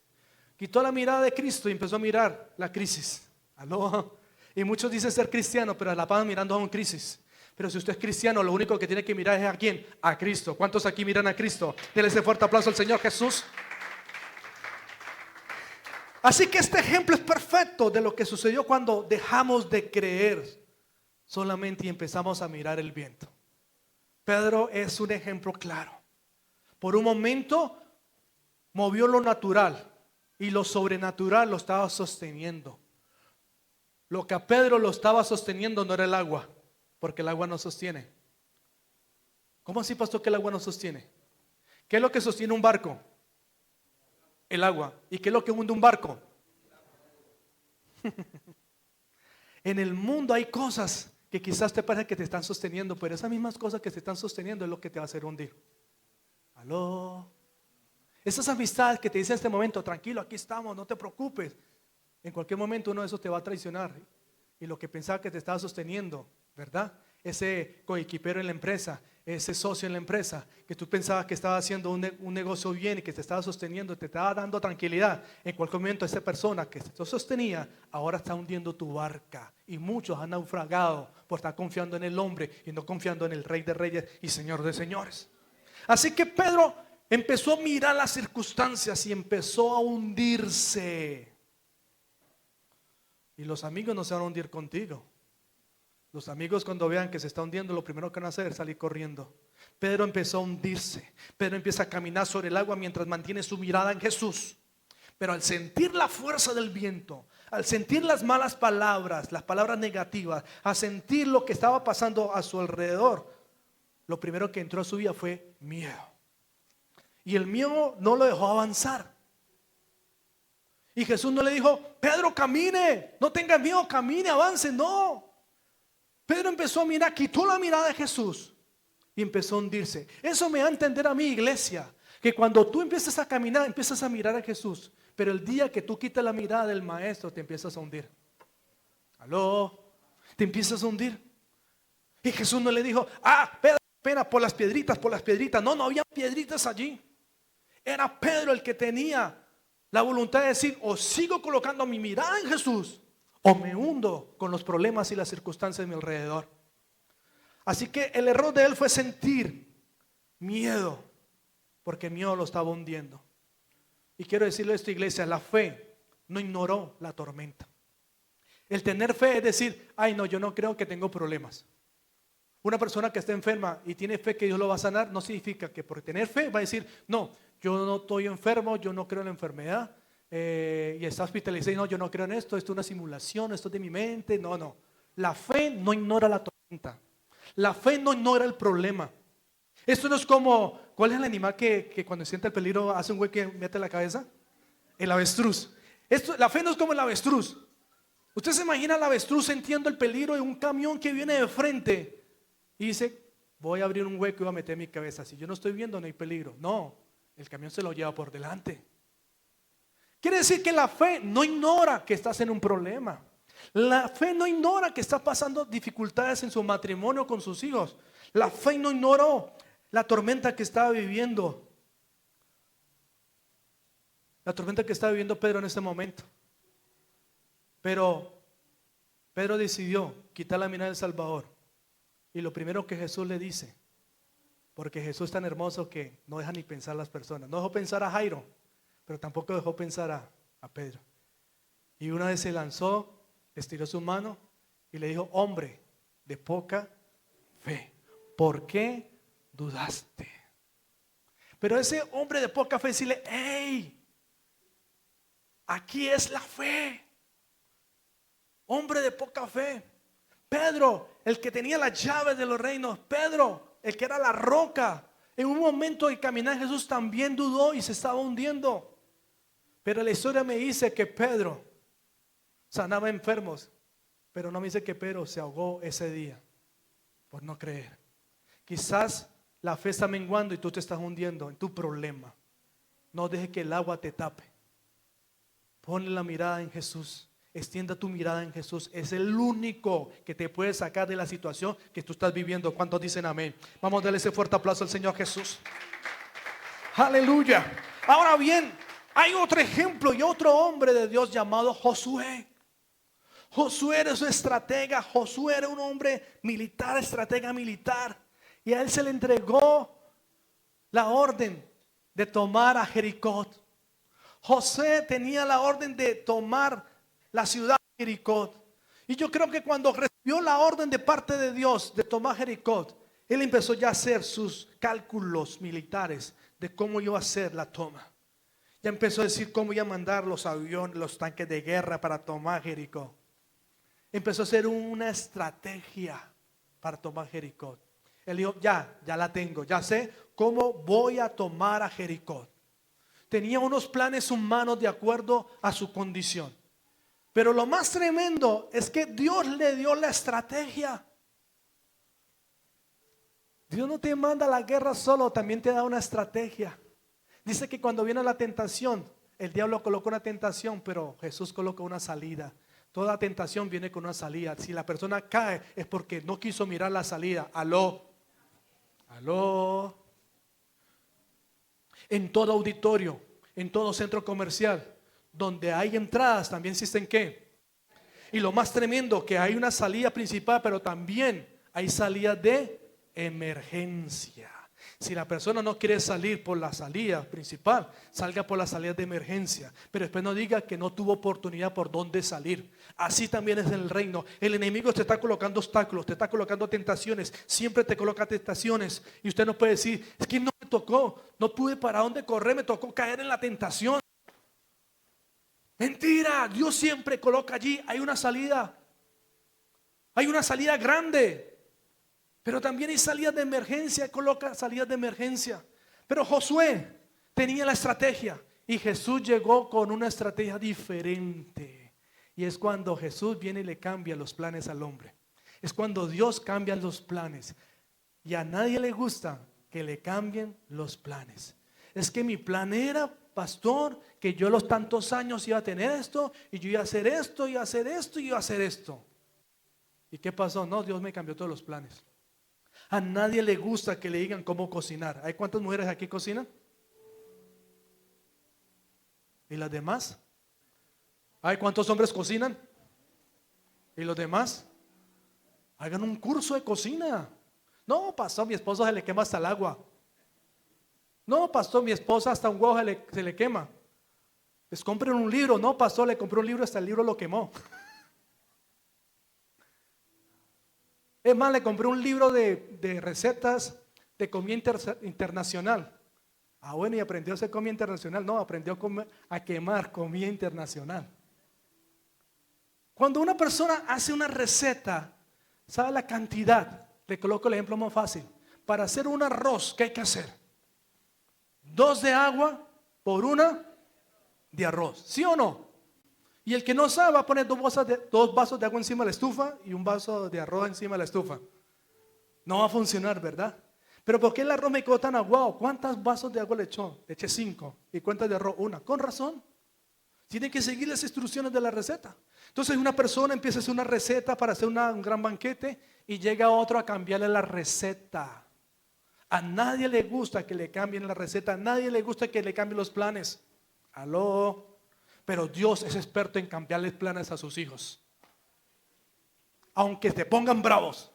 Quitó la mirada de Cristo y empezó a mirar la crisis. ¿Aló? Y muchos dicen ser cristianos, pero la pasan mirando a una crisis. Pero si usted es cristiano, lo único que tiene que mirar es ¿a quién? A Cristo. ¿Cuántos aquí miran a Cristo? Denle ese fuerte aplauso al Señor Jesús. Así que este ejemplo es perfecto de lo que sucedió cuando dejamos de creer solamente y empezamos a mirar el viento. Pedro es un ejemplo claro. Por un momento movió lo natural y lo sobrenatural lo estaba sosteniendo. Lo que a Pedro lo estaba sosteniendo no era el agua, porque el agua no sostiene. ¿Cómo así, pastor, que el agua no sostiene? ¿Qué es lo que sostiene un barco? El agua. ¿Y qué es lo que hunde un barco? En el mundo hay cosas que quizás te parece que te están sosteniendo, pero esas mismas cosas que te están sosteniendo es lo que te va a hacer hundir. ¿Aló? Esas amistades que te dicen en este momento, tranquilo, aquí estamos, no te preocupes. En cualquier momento uno de esos te va a traicionar. Y lo que pensaba que te estaba sosteniendo, ¿verdad? Ese coequipero en la empresa, ese socio en la empresa, que tú pensabas que estaba haciendo un negocio bien y que te estaba sosteniendo, te estaba dando tranquilidad. En cualquier momento esa persona que te sostenía, ahora está hundiendo tu barca. Y muchos han naufragado por estar confiando en el hombre y no confiando en el Rey de Reyes y Señor de Señores. Así que Pedro Empezó a mirar las circunstancias y empezó a hundirse. Y los amigos no se van a hundir contigo. Los amigos, cuando vean que se está hundiendo, lo primero que van a hacer es salir corriendo. Pedro empezó a hundirse. Pedro empieza a caminar sobre el agua mientras mantiene su mirada en Jesús. Pero al sentir la fuerza del viento, al sentir las malas palabras, las palabras negativas, a sentir lo que estaba pasando a su alrededor, lo primero que entró a su vida fue miedo. Y el miedo no lo dejó avanzar. Y Jesús no le dijo: Pedro, camine, no tengas miedo, camine, avance. No. Pedro empezó a mirar, quitó la mirada de Jesús y empezó a hundirse. Eso me da a entender a mi iglesia, que cuando tú empiezas a caminar, empiezas a mirar a Jesús, pero el día que tú quitas la mirada del maestro, te empiezas a hundir. Aló, te empiezas a hundir. Y Jesús no le dijo: Pedro, pena por las piedritas, por las piedritas. No, no había piedritas allí. Era Pedro el que tenía la voluntad de decir: o sigo colocando mi mirada en Jesús, o me hundo con los problemas y las circunstancias de mi alrededor. Así que el error de él fue sentir miedo, porque miedo lo estaba hundiendo. Y quiero decirle a esta iglesia: la fe no ignoró la tormenta. El tener fe es decir: ay, no, yo no creo que tengo problemas. Una persona que está enferma y tiene fe que Dios lo va a sanar, no significa que por tener fe va a decir: no, yo no estoy enfermo, yo no creo en la enfermedad, y está hospitalizado, y no, yo no creo en esto es una simulación, esto es de mi mente. No, no. La fe no ignora la tormenta. La fe no ignora el problema. Esto no es como, ¿cuál es el animal que cuando siente el peligro hace un hueco y mete la cabeza? El avestruz. La fe no es como el avestruz. Usted se imagina al avestruz sintiendo el peligro de un camión que viene de frente y dice: voy a abrir un hueco y voy a meter mi cabeza. Si yo no estoy viendo, no hay peligro. No, el camión se lo lleva por delante. Quiere decir que la fe no ignora que estás en un problema. La fe no ignora que estás pasando dificultades en su matrimonio con sus hijos. La fe no ignoró la tormenta que estaba viviendo. La tormenta que estaba viviendo Pedro en este momento. Pero Pedro decidió quitar la mirada del Salvador. Y lo primero que Jesús le dice, porque Jesús es tan hermoso que no deja ni pensar las personas. No dejó pensar a Jairo, pero tampoco dejó pensar a Pedro. Y una vez se lanzó, estiró su mano y le dijo: hombre de poca fe, ¿por qué dudaste? Pero ese hombre de poca fe decirle: hey, aquí es la fe. Hombre de poca fe. Pedro, el que tenía las llaves de los reinos. Pedro, el que era la roca. En un momento de caminar Jesús también dudó y se estaba hundiendo. Pero la historia me dice que Pedro sanaba enfermos, pero no me dice que Pedro se ahogó ese día por no creer. Quizás la fe está menguando y tú te estás hundiendo en tu problema. No deje que el agua te tape. Ponle la mirada en Jesús. Extienda tu mirada en Jesús. Es el único que te puede sacar de la situación que tú estás viviendo. ¿Cuántos dicen amén? Vamos a darle ese fuerte aplauso al Señor Jesús. Aleluya. Ahora bien, hay otro ejemplo y otro hombre de Dios llamado Josué. Josué era su estratega. Josué era un hombre militar, estratega militar. Y a él se le entregó la orden de tomar a Jericó. José tenía la orden de tomar la ciudad de Jericó. Y yo creo que cuando recibió la orden de parte de Dios de tomar Jericó, él empezó ya a hacer sus cálculos militares de cómo iba a hacer la toma. Ya empezó a decir cómo iba a mandar los aviones, los tanques de guerra para tomar Jericó. Empezó a hacer una estrategia para tomar Jericó. Él dijo: ya la tengo, ya sé cómo voy a tomar a Jericó. Tenía unos planes humanos de acuerdo a su condición. Pero lo más tremendo es que Dios le dio la estrategia. Dios no te manda a la guerra solo, también te da una estrategia. Dice que cuando viene la tentación, el diablo coloca una tentación, pero Jesús coloca una salida. Toda tentación viene con una salida. Si la persona cae es porque no quiso mirar la salida. Aló. En todo auditorio, en todo centro comercial, donde hay entradas, también existen ¿qué? Y lo más tremendo, que hay una salida principal, pero también hay salida de emergencia. Si la persona no quiere salir por la salida principal, salga por la salida de emergencia. Pero después no diga que no tuvo oportunidad por dónde salir. Así también es en el reino. El enemigo te está colocando obstáculos, te está colocando tentaciones. Siempre te coloca tentaciones. Y usted no puede decir, es que no me tocó, no pude para dónde correr, me tocó caer en la tentación. Mentira, Dios siempre coloca allí, hay una salida. Hay una salida grande. Pero también hay salidas de emergencia, coloca salidas de emergencia. Pero Josué tenía la estrategia y Jesús llegó con una estrategia diferente. Y es cuando Jesús viene y le cambia los planes al hombre. Es cuando Dios cambia los planes. Y a nadie le gusta que le cambien los planes. Es que mi plan era, pastor, que yo a los tantos años iba a tener esto, y yo iba a hacer esto, iba a hacer esto, y iba a hacer esto. ¿Y qué pasó? No, Dios me cambió todos los planes. A nadie le gusta que le digan cómo cocinar. ¿Hay cuántas mujeres aquí cocinan? ¿Y las demás? ¿Hay cuántos hombres cocinan? ¿Y los demás? Hagan un curso de cocina. No, pastor, mi esposo se le quema hasta el agua. No, pastor, mi esposa hasta un huevo se le quema. Les compren un libro. No, pastor, le compré un libro, hasta el libro lo quemó. Es más, le compré un libro de recetas de comida internacional. Ah, bueno, y aprendió a hacer comida internacional. No, aprendió a quemar comida internacional. Cuando una persona hace una receta, ¿sabe la cantidad? Le coloco el ejemplo más fácil. Para hacer un arroz, ¿qué hay que hacer? 2 de agua por 1 de arroz. ¿Sí o no? Y el que no sabe va a poner 2 vasos de agua encima de la estufa y un vaso de arroz encima de la estufa. No va a funcionar, ¿verdad? Pero ¿por qué el arroz me quedó tan aguado? ¿Cuántos vasos de agua le echó? Le eché 5. ¿Y cuántas de arroz? 1. Con razón. Tiene que seguir las instrucciones de la receta. Entonces una persona empieza a hacer una receta para hacer un gran banquete y llega otro a cambiarle la receta. A nadie le gusta que le cambien la receta. A nadie le gusta que le cambien los planes. Aló. Pero Dios es experto en cambiarles planes a sus hijos. Aunque te pongan bravos,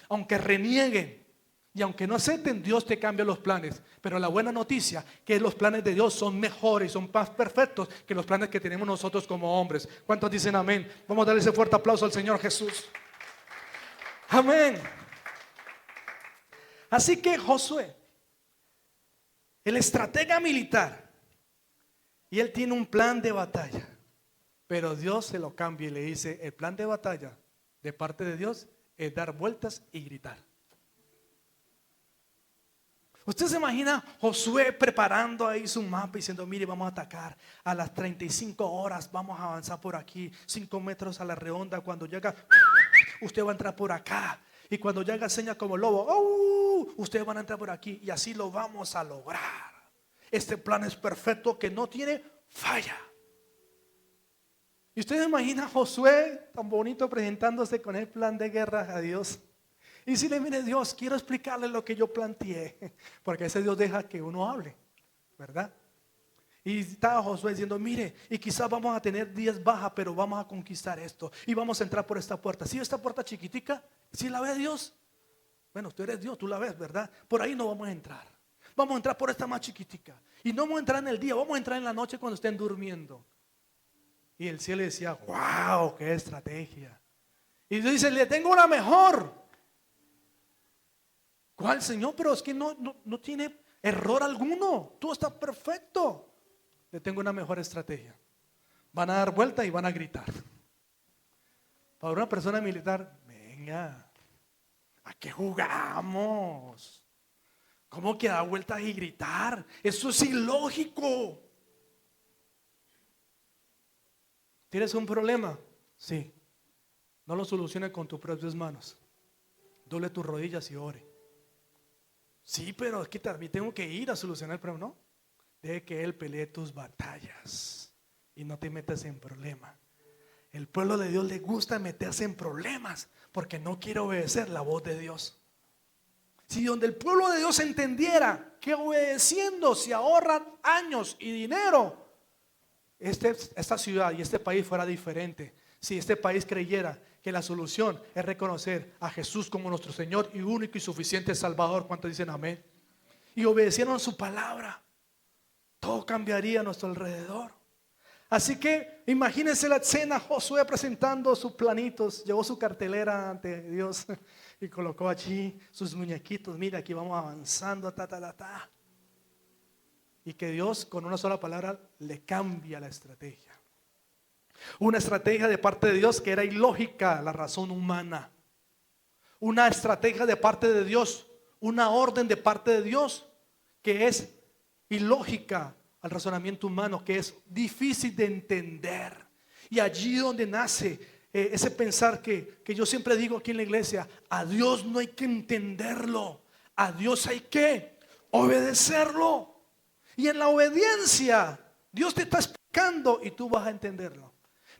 aunque renieguen y aunque no acepten, Dios te cambia los planes. Pero la buena noticia que los planes de Dios son mejores, son más perfectos que los planes que tenemos nosotros como hombres. ¿Cuántos dicen amén? Vamos a darle ese fuerte aplauso al Señor Jesús. Amén. Así que Josué, el estratega militar, y él tiene un plan de batalla, pero Dios se lo cambia y le dice, el plan de batalla de parte de Dios es dar vueltas y gritar. Usted se imagina Josué preparando ahí su mapa diciendo, mire, vamos a atacar a las 35 horas, vamos a avanzar por aquí, 5 metros a la redonda, cuando llega, usted va a entrar por acá, y cuando llega seña como lobo, ustedes van a entrar por aquí, y así lo vamos a lograr. Este plan es perfecto, que no tiene falla. Y usted se imagina a Josué tan bonito presentándose con el plan de guerra a Dios. Y si le mire, Dios, quiero explicarle lo que yo planteé. Porque ese Dios deja que uno hable, ¿verdad? Y estaba Josué diciendo, mire, y quizás vamos a tener 10 bajas, pero vamos a conquistar esto. Y vamos a entrar por esta puerta. ¿Sí esta puerta chiquitica? ¿Sí la ve Dios? Bueno, tú eres Dios, tú la ves, ¿verdad? Por ahí no vamos a entrar. Vamos a entrar por esta más chiquitica. Y no vamos a entrar en el día, vamos a entrar en la noche cuando estén durmiendo. Y el cielo decía, wow, qué estrategia. Y Dios dice, le tengo una mejor. ¿Cuál, Señor? Pero es que no tiene error alguno. Todo está perfecto. Le tengo una mejor estrategia. Van a dar vuelta y van a gritar. Para una persona militar, venga, ¿a qué jugamos? ¿Cómo que dar vueltas y gritar? Eso es ilógico. ¿Tienes un problema? Sí. No lo solucione con tus propias manos. Doble tus rodillas y ore. Sí, pero es que también tengo que ir a solucionar el problema. No. Deje que Él pelee tus batallas y no te metas en problemas. El pueblo de Dios le gusta meterse en problemas porque no quiere obedecer la voz de Dios. Si donde el pueblo de Dios entendiera que obedeciendo se ahorran años y dinero, esta ciudad y este país fuera diferente. Si este país creyera que la solución es reconocer a Jesús como nuestro Señor y único y suficiente Salvador. ¿Cuántos dicen amén? y obedecieron su palabra, todo cambiaría a nuestro alrededor. Así que imagínense la escena, Josué presentando sus planitos, llevó su cartelera ante Dios y colocó allí sus muñequitos. Mira, aquí vamos avanzando, y que Dios con una sola palabra le cambia la estrategia. Una estrategia de parte de Dios que era ilógica a la razón humana. Una estrategia de parte de Dios, una orden de parte de Dios que es ilógica al razonamiento humano, que es difícil de entender. Y allí donde nace ese pensar que yo siempre digo aquí en la iglesia: a Dios no hay que entenderlo, a Dios hay que obedecerlo. Y en la obediencia Dios te está explicando y tú vas a entenderlo.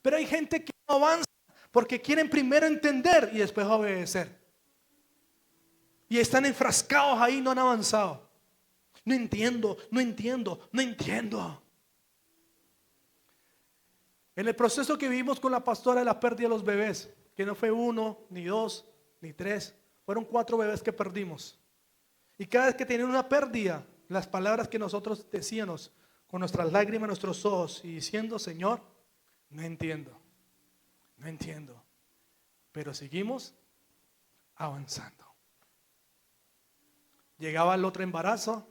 Pero hay gente que no avanza porque quieren primero entender y después obedecer. Y están enfrascados ahí, no han avanzado. No entiendo. En el proceso que vivimos con la pastora de la pérdida de los bebés, que no fue 1, ni 2, ni 3, fueron 4 bebés que perdimos. Y cada vez que tenían una pérdida, las palabras que nosotros decíamos con nuestras lágrimas en nuestros ojos y diciendo: Señor, no entiendo, pero seguimos avanzando. Llegaba el otro embarazo,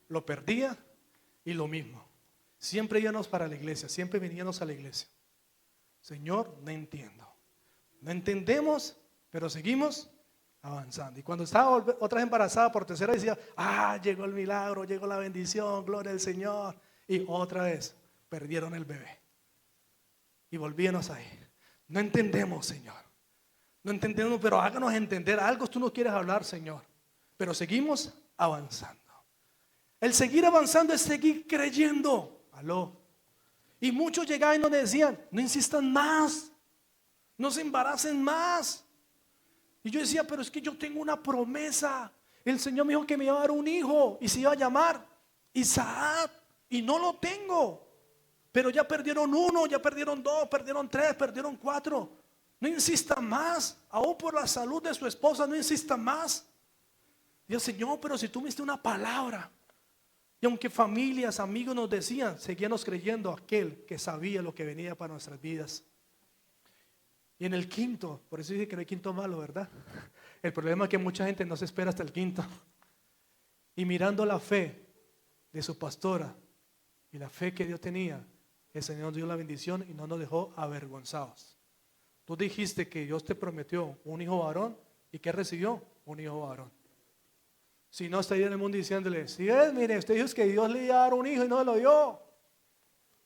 lo perdía y lo mismo. Siempre íbamos para la iglesia, siempre veníamos a la iglesia. Señor, no entiendo. No entendemos, pero seguimos avanzando. Y cuando estaba otra vez embarazada por tercera, decía: llegó el milagro, llegó la bendición, gloria al Señor. Y otra vez perdieron el bebé. Y volvíamos ahí. No entendemos, Señor. No entendemos, pero háganos entender algo. Tú no quieres hablar, Señor. Pero seguimos avanzando. El seguir avanzando es seguir creyendo. Aló. Y muchos llegaban y nos decían: no insistan más, no se embaracen más. Y yo decía: pero es que yo tengo una promesa. El Señor me dijo que me iba a dar un hijo y se iba a llamar Isaac, y no lo tengo. Pero ya perdieron 1, ya perdieron 2, perdieron 3, perdieron 4. No insistan más. Aún por la salud de su esposa, no insistan más. Y yo: Señor, pero si tú me diste una palabra. Y aunque familias, amigos nos decían, seguíamos creyendo aquel que sabía lo que venía para nuestras vidas. Y en el quinto, por eso dije que no hay quinto malo, ¿verdad? El problema es que mucha gente no se espera hasta el quinto. Y mirando la fe de su pastora y la fe que Dios tenía, el Señor nos dio la bendición y no nos dejó avergonzados. Tú dijiste que Dios te prometió un hijo varón, ¿y qué recibió? Un hijo varón. Si no, estaría en el mundo diciéndole: si es, mire, usted dijo que Dios le iba a dar un hijo y no lo dio.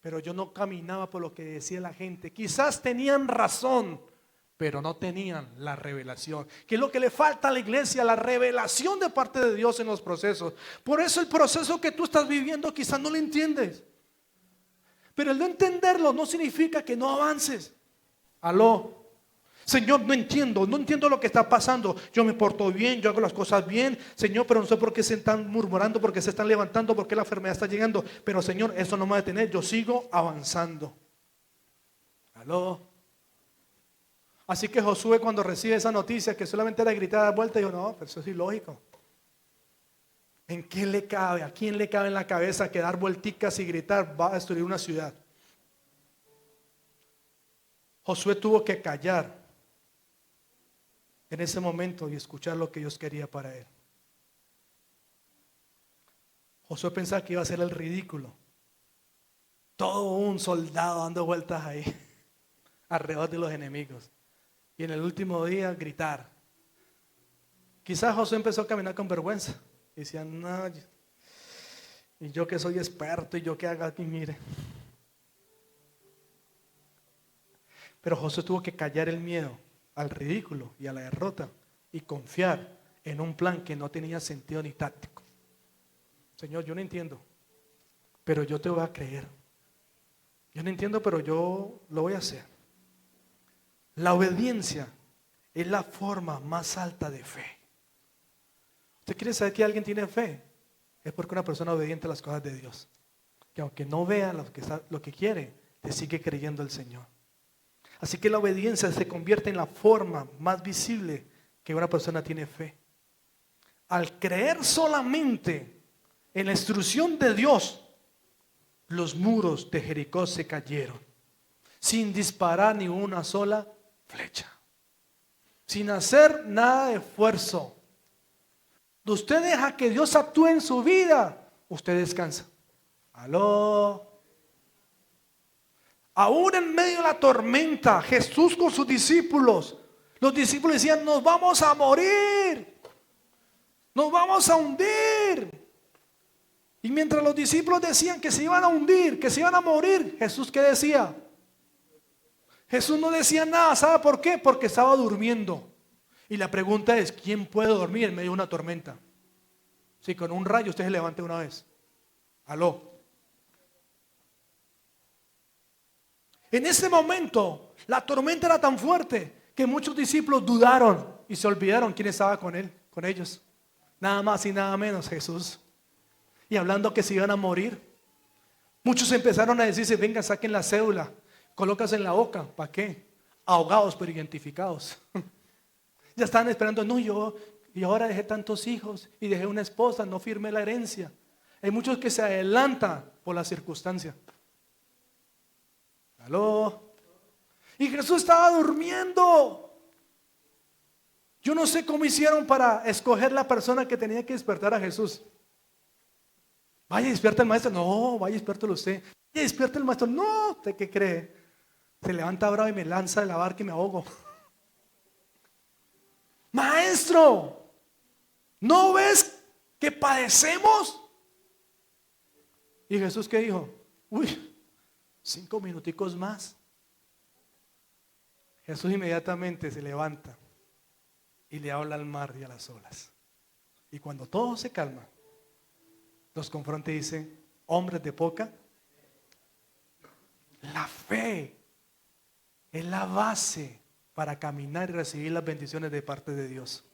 Pero yo no caminaba por lo que decía la gente. Quizás tenían razón, pero no tenían la revelación. ¿Qué es lo que le falta a la iglesia? La revelación de parte de Dios en los procesos. Por eso el proceso que tú estás viviendo quizás no lo entiendes. Pero el no entenderlo no significa que no avances. Aló. Señor, no entiendo lo que está pasando. Yo me porto bien, yo hago las cosas bien, Señor, pero no sé por qué se están murmurando, por qué se están levantando, por qué la enfermedad está llegando. Pero Señor, eso no me va a detener, yo sigo avanzando. Aló. Así que Josué, cuando recibe esa noticia, que solamente era gritar de vuelta, dijo: no, pero eso es ilógico. ¿En qué le cabe? ¿A quién le cabe en la cabeza que dar vuelticas y gritar va a destruir una ciudad? Josué tuvo que callar en ese momento y escuchar lo que Dios quería para él. Josué pensaba que iba a ser el ridículo. Todo un soldado dando vueltas ahí alrededor de los enemigos. Y en el último día gritar. Quizás Josué empezó a caminar con vergüenza. Y decía: no, y yo que soy experto, y yo que haga aquí, mire. Pero Josué tuvo que callar el miedo al ridículo y a la derrota y confiar en un plan que no tenía sentido ni táctico. Señor, yo no entiendo, pero yo te voy a creer. Yo no entiendo, pero yo lo voy a hacer. La obediencia es la forma más alta de fe. ¿Usted quiere saber que alguien tiene fe? Es porque una persona obediente a las cosas de Dios, que aunque no vea lo que quiere, te sigue creyendo el Señor. Así que la obediencia se convierte en la forma más visible que una persona tiene fe. Al creer solamente, en la instrucción de Dios, los muros de Jericó se cayeron, sin disparar ni una sola flecha, sin hacer nada de esfuerzo. Usted deja que Dios actúe en su vida, usted descansa. Aló. Aún en medio de la tormenta, Jesús con sus discípulos, los discípulos decían, nos vamos a morir, nos vamos a hundir. Y mientras los discípulos decían que se iban a hundir, que se iban a morir, Jesús ¿qué decía? Jesús no decía nada. ¿Sabe por qué? Porque estaba durmiendo. Y la pregunta es, ¿quién puede dormir en medio de una tormenta? Si con un rayo usted se levante una vez. Aló. En ese momento, la tormenta era tan fuerte que muchos discípulos dudaron y se olvidaron quién estaba con él, con ellos. Nada más y nada menos Jesús. Y hablando que se iban a morir, muchos empezaron a decirse, venga, saquen la cédula, colócase en la boca. ¿Para qué? Ahogados pero identificados. Ya estaban esperando, no, yo ahora dejé tantos hijos y dejé una esposa, no firmé la herencia. Hay muchos que se adelantan por la circunstancia. ¿Aló? Y Jesús estaba durmiendo. Yo no sé cómo hicieron para escoger la persona que tenía que despertar a Jesús. Vaya, despierta el maestro. No, vaya, despiértelo usted. Vaya, despierta el maestro. No, ¿usted qué cree? Se levanta bravo y me lanza de la barca y me ahogo. Maestro, ¿no ves que padecemos? Y Jesús ¿qué dijo? Uy, 5 minuticos más. Jesús inmediatamente se levanta y le habla al mar y a las olas. Y cuando todo se calma, los confronta y dice, hombres de poca. La fe es la base para caminar y recibir las bendiciones de parte de Dios.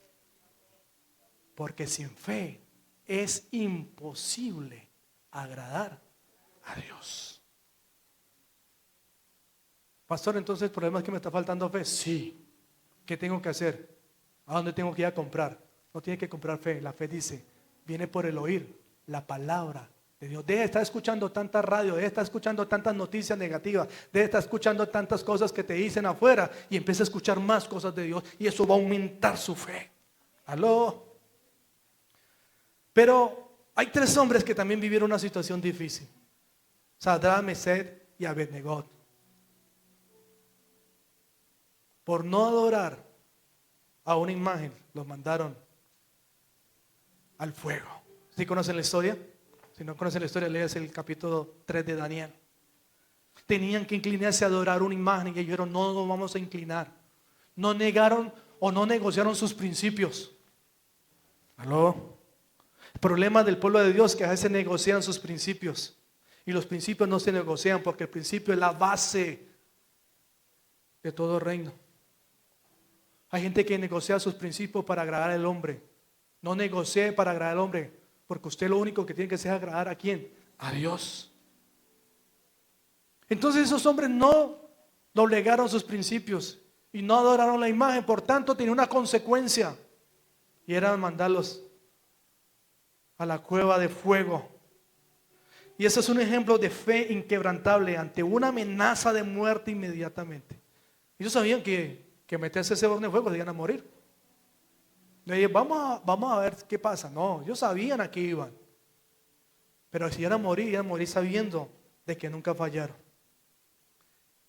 Porque sin fe es imposible agradar a Dios. Pastor, entonces el problema es que me está faltando fe. Sí. ¿Qué tengo que hacer? ¿A dónde tengo que ir a comprar? No tiene que comprar fe. La fe dice, viene por el oír la palabra de Dios. Deja de estar escuchando tanta radio, deja de estar escuchando tantas noticias negativas, deja de estar escuchando tantas cosas que te dicen afuera y empieza a escuchar más cosas de Dios y eso va a aumentar su fe. ¿Aló? Pero hay 3 hombres que también vivieron una situación difícil. Sadrach, Mesach y Abednego. Por no adorar a una imagen, los mandaron al fuego. ¿Sí conocen la historia? Si no conocen la historia, lees el capítulo 3 de Daniel. Tenían que inclinarse a adorar una imagen y ellos dijeron, no nos vamos a inclinar. No negaron o no negociaron sus principios. ¿Aló? El problema del pueblo de Dios es que a veces negocian sus principios. Y los principios no se negocian porque el principio es la base de todo reino. Hay gente que negocia sus principios para agradar al hombre. No negocie para agradar al hombre, porque usted lo único que tiene que hacer es agradar ¿a quién? A Dios. Entonces esos hombres no doblegaron sus principios y no adoraron la imagen, por tanto tenía una consecuencia y era mandarlos a la cueva de fuego. Y ese es un ejemplo de fe inquebrantable ante una amenaza de muerte inmediatamente. Ellos sabían que meterse ese horno de fuego se iban a morir. Le dije, vamos a ver qué pasa. No, ellos sabían a qué iban. Pero si iban a morir sabiendo de que nunca fallaron.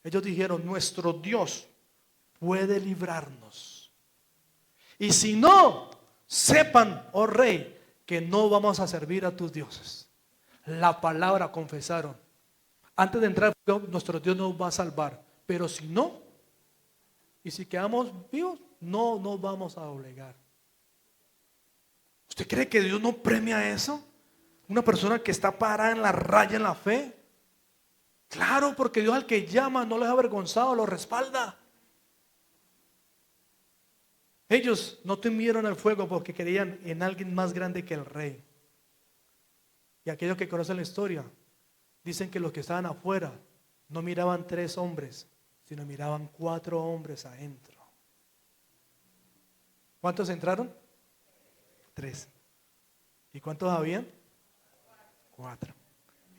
Ellos dijeron, nuestro Dios puede librarnos. Y si no, sepan, oh rey, que no vamos a servir a tus dioses. La palabra confesaron. Antes de entrar, nuestro Dios nos va a salvar. Pero si no, y si quedamos vivos, no nos vamos a doblegar. ¿Usted cree que Dios no premia eso? Una persona que está parada en la raya en la fe. Claro, porque Dios al que llama no lo es avergonzado, lo respalda. Ellos no temieron al fuego porque creían en alguien más grande que el rey. Y aquellos que conocen la historia dicen que los que estaban afuera no miraban 3 hombres, sino miraban 4 hombres adentro. ¿Cuántos entraron? 3. ¿Y cuántos habían? 4.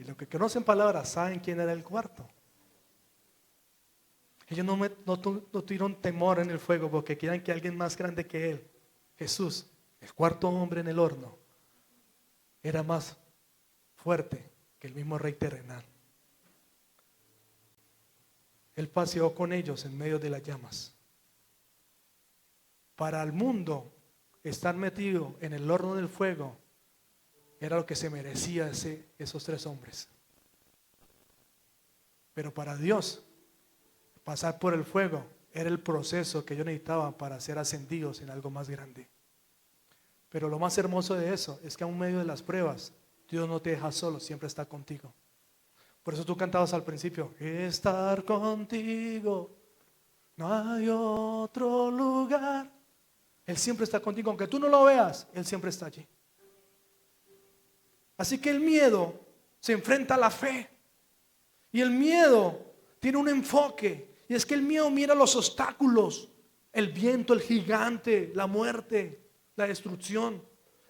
Y los que conocen palabras saben quién era el cuarto. Ellos no tuvieron temor en el fuego porque querían que alguien más grande que él, Jesús, el cuarto hombre en el horno, era más fuerte que el mismo rey terrenal. Él paseó con ellos en medio de las llamas. Para el mundo, estar metido en el horno del fuego era lo que se merecía esos 3 hombres. Pero para Dios, pasar por el fuego era el proceso que yo necesitaba para ser ascendidos en algo más grande. Pero lo más hermoso de eso es que aún en medio de las pruebas, Dios no te deja solo, siempre está contigo. Por eso tú cantabas al principio, estar contigo, no hay otro lugar. Él siempre está contigo, aunque tú no lo veas, Él siempre está allí. Así que el miedo se enfrenta a la fe. Y el miedo tiene un enfoque. Y es que el miedo mira los obstáculos, el viento, el gigante, la muerte, la destrucción.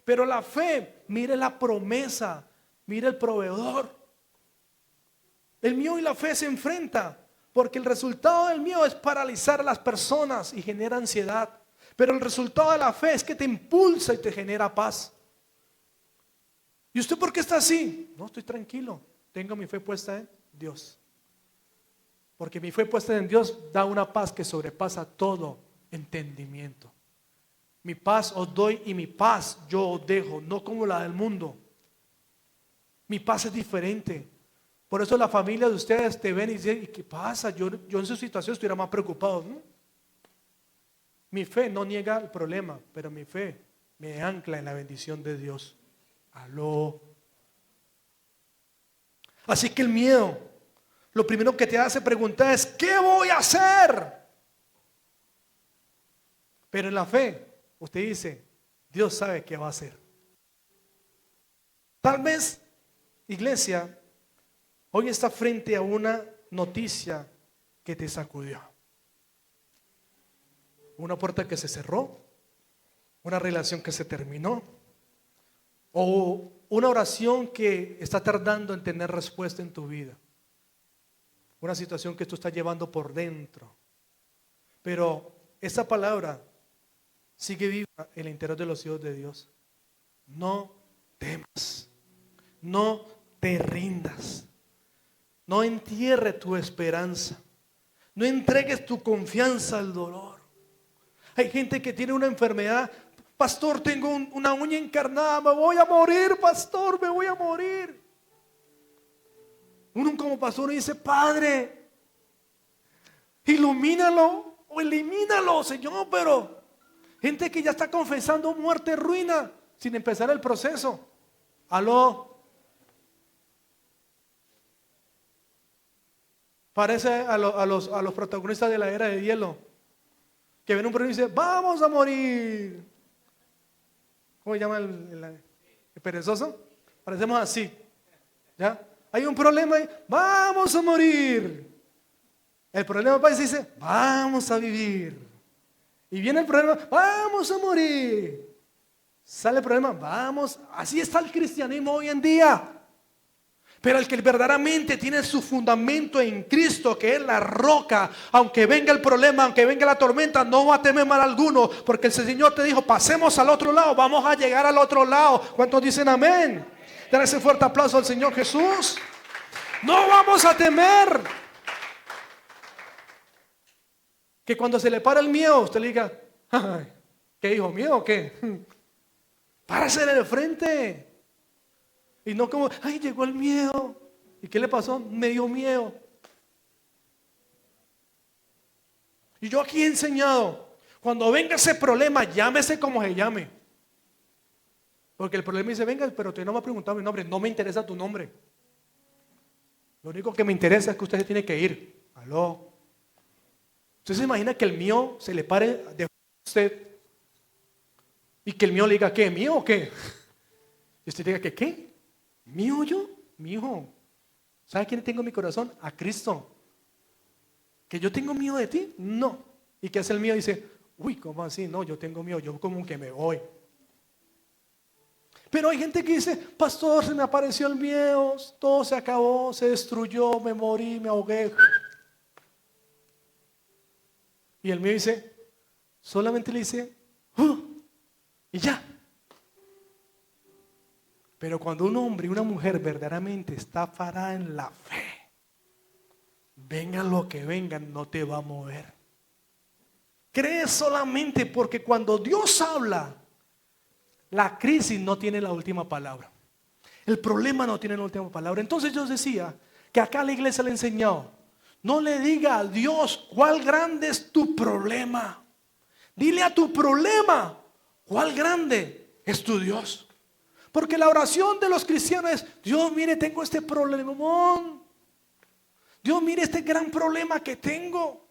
Pero la fe mira la promesa, mira el proveedor. El miedo y la fe se enfrentan porque el resultado del miedo es paralizar a las personas y genera ansiedad. Pero el resultado de la fe es que te impulsa y te genera paz. ¿Y usted por qué está así? No, estoy tranquilo. Tengo mi fe puesta en Dios. Porque mi fe puesta en Dios da una paz que sobrepasa todo entendimiento. Mi paz os doy y mi paz yo os dejo, no como la del mundo. Mi paz es diferente. Por eso la familia de ustedes te ven y dicen, ¿y qué pasa? Yo en su situación estuviera más preocupado, ¿no? Mi fe no niega el problema, pero mi fe me ancla en la bendición de Dios. Aló. Así que el miedo, lo primero que te hace preguntar es, ¿qué voy a hacer? Pero en la fe, usted dice, Dios sabe qué va a hacer. Tal vez, iglesia, hoy está frente a una noticia que te sacudió. Una puerta que se cerró, una relación que se terminó, o una oración que está tardando en tener respuesta en tu vida. Una situación que tú estás llevando por dentro. Pero esa palabra sigue viva en el interior de los hijos de Dios. No temas, no te rindas, no entierres tu esperanza, no entregues tu confianza al dolor. Hay gente que tiene una enfermedad. Pastor, tengo una uña encarnada, me voy a morir, pastor, me voy a morir. Uno como pastor dice, Padre, ilumínalo o elimínalo, Señor. Pero gente que ya está confesando muerte, ruina, sin empezar el proceso. Aló. Parece a los protagonistas de la era de hielo, que ven un problema y dicen, vamos a morir. ¿Cómo se llama el perezoso? Parecemos así. ¿Ya? Hay un problema y vamos a morir. El problema parece dice, vamos a vivir. Y viene el problema, vamos a morir. Sale el problema, vamos. Así está el cristianismo hoy en día. Pero el que verdaderamente tiene su fundamento en Cristo, que es la roca, aunque venga el problema, aunque venga la tormenta, no va a temer mal alguno, porque el Señor te dijo, pasemos al otro lado, vamos a llegar al otro lado. ¿Cuántos dicen amén? Dale ese fuerte aplauso al Señor Jesús. No vamos a temer. Que cuando se le para el miedo, usted le diga, ay, ¿qué hijo mío o qué? Párese en el frente. Y no como, ay, llegó el miedo. ¿Y qué le pasó? Me dio miedo. Y yo aquí he enseñado, cuando venga ese problema, llámese como se llame. Porque el problema dice, venga, pero usted no me ha preguntado mi nombre. No me interesa tu nombre. Lo único que me interesa es que usted se tiene que ir. Aló. ¿Usted se imagina que el mío se le pare de usted? Y que el mío le diga, ¿qué? ¿Mío o qué? Y usted diga, ¿qué? ¿Mío yo? Mi hijo. ¿Sabe quién tengo en mi corazón? A Cristo. ¿Que yo tengo miedo de ti? No. ¿Y qué hace el mío? Dice, uy, ¿cómo así? No, yo tengo miedo, yo como que me voy. Pero hay gente que dice, pastor, se me apareció el miedo, todo se acabó, se destruyó, me morí, me ahogué. Y el mío dice, solamente le dice, y ya. Pero cuando un hombre y una mujer verdaderamente está parada en la fe, venga lo que venga, no te va a mover. Cree solamente porque cuando Dios habla, la crisis no tiene la última palabra. El problema no tiene la última palabra. Entonces yo decía que acá la iglesia le enseñó, no le diga a Dios cuál grande es tu problema. Dile a tu problema cuál grande es tu Dios. Porque la oración de los cristianos es, Dios, mire, tengo este problemón. Dios, mire este gran problema que tengo.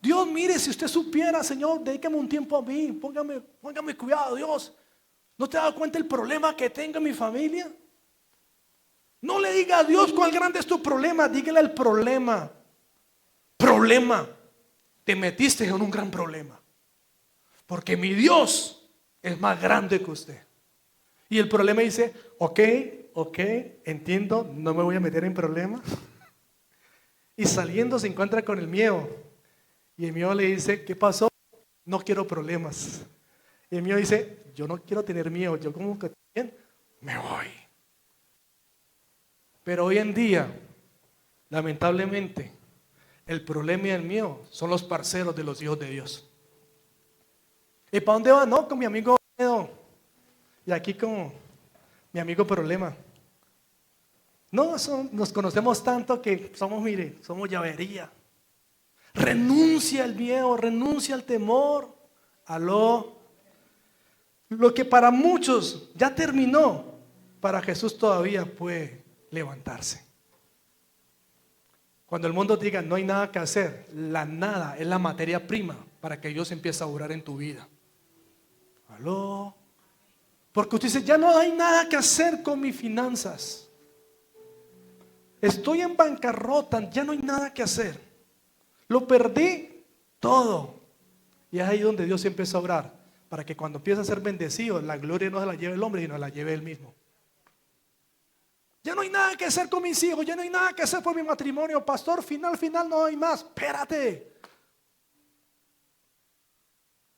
Dios, mire, si usted supiera, Señor, dedícame un tiempo a mí. Póngame cuidado, Dios. ¿No te das cuenta el problema que tengo en mi familia? No le diga a Dios cuál grande es tu problema. Dígale el problema. Problema. Te metiste en un gran problema. Porque mi Dios es más grande que usted. Y el problema dice, ok, entiendo, no me voy a meter en problemas. Y saliendo se encuentra con el miedo. Y el miedo le dice, ¿qué pasó? No quiero problemas. Y el miedo dice, yo no quiero tener miedo, yo como que bien, me voy. Pero hoy en día, lamentablemente, el problema y el miedo son los parceros de los hijos de Dios. ¿Y para dónde va? No, con mi amigo miedo. Y aquí con mi amigo problema. No, nos conocemos tanto que somos llavería. Renuncia al miedo, renuncia al temor. Aló. Lo que para muchos ya terminó, para Jesús todavía puede levantarse. Cuando el mundo diga no hay nada que hacer, la nada es la materia prima para que Dios empiece a obrar en tu vida. Aló. Porque usted dice, ya no hay nada que hacer con mis finanzas. Estoy en bancarrota, ya no hay nada que hacer. Lo perdí todo. Y es ahí donde Dios empieza a obrar. Para que cuando empiece a ser bendecido, la gloria no se la lleve el hombre, sino la lleve él mismo. Ya no hay nada que hacer con mis hijos, ya no hay nada que hacer por mi matrimonio. Pastor, final no hay más.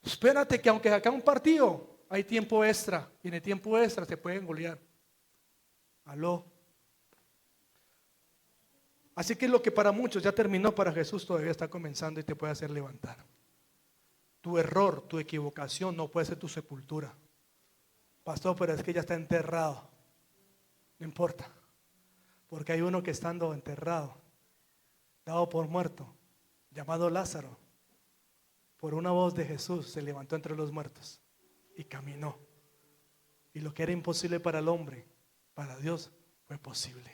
Espérate que aunque acá un partido hay tiempo extra. Y en el tiempo extra se pueden golear. Aló. Así que lo que para muchos ya terminó, para Jesús todavía está comenzando y te puede hacer levantar. Tu error, tu equivocación no puede ser tu sepultura. Pastor, pero es que ya está enterrado. No importa. Porque hay uno que estando enterrado, dado por muerto, llamado Lázaro, por una voz de Jesús se levantó entre los muertos y caminó. Y lo que era imposible para el hombre, para Dios fue posible.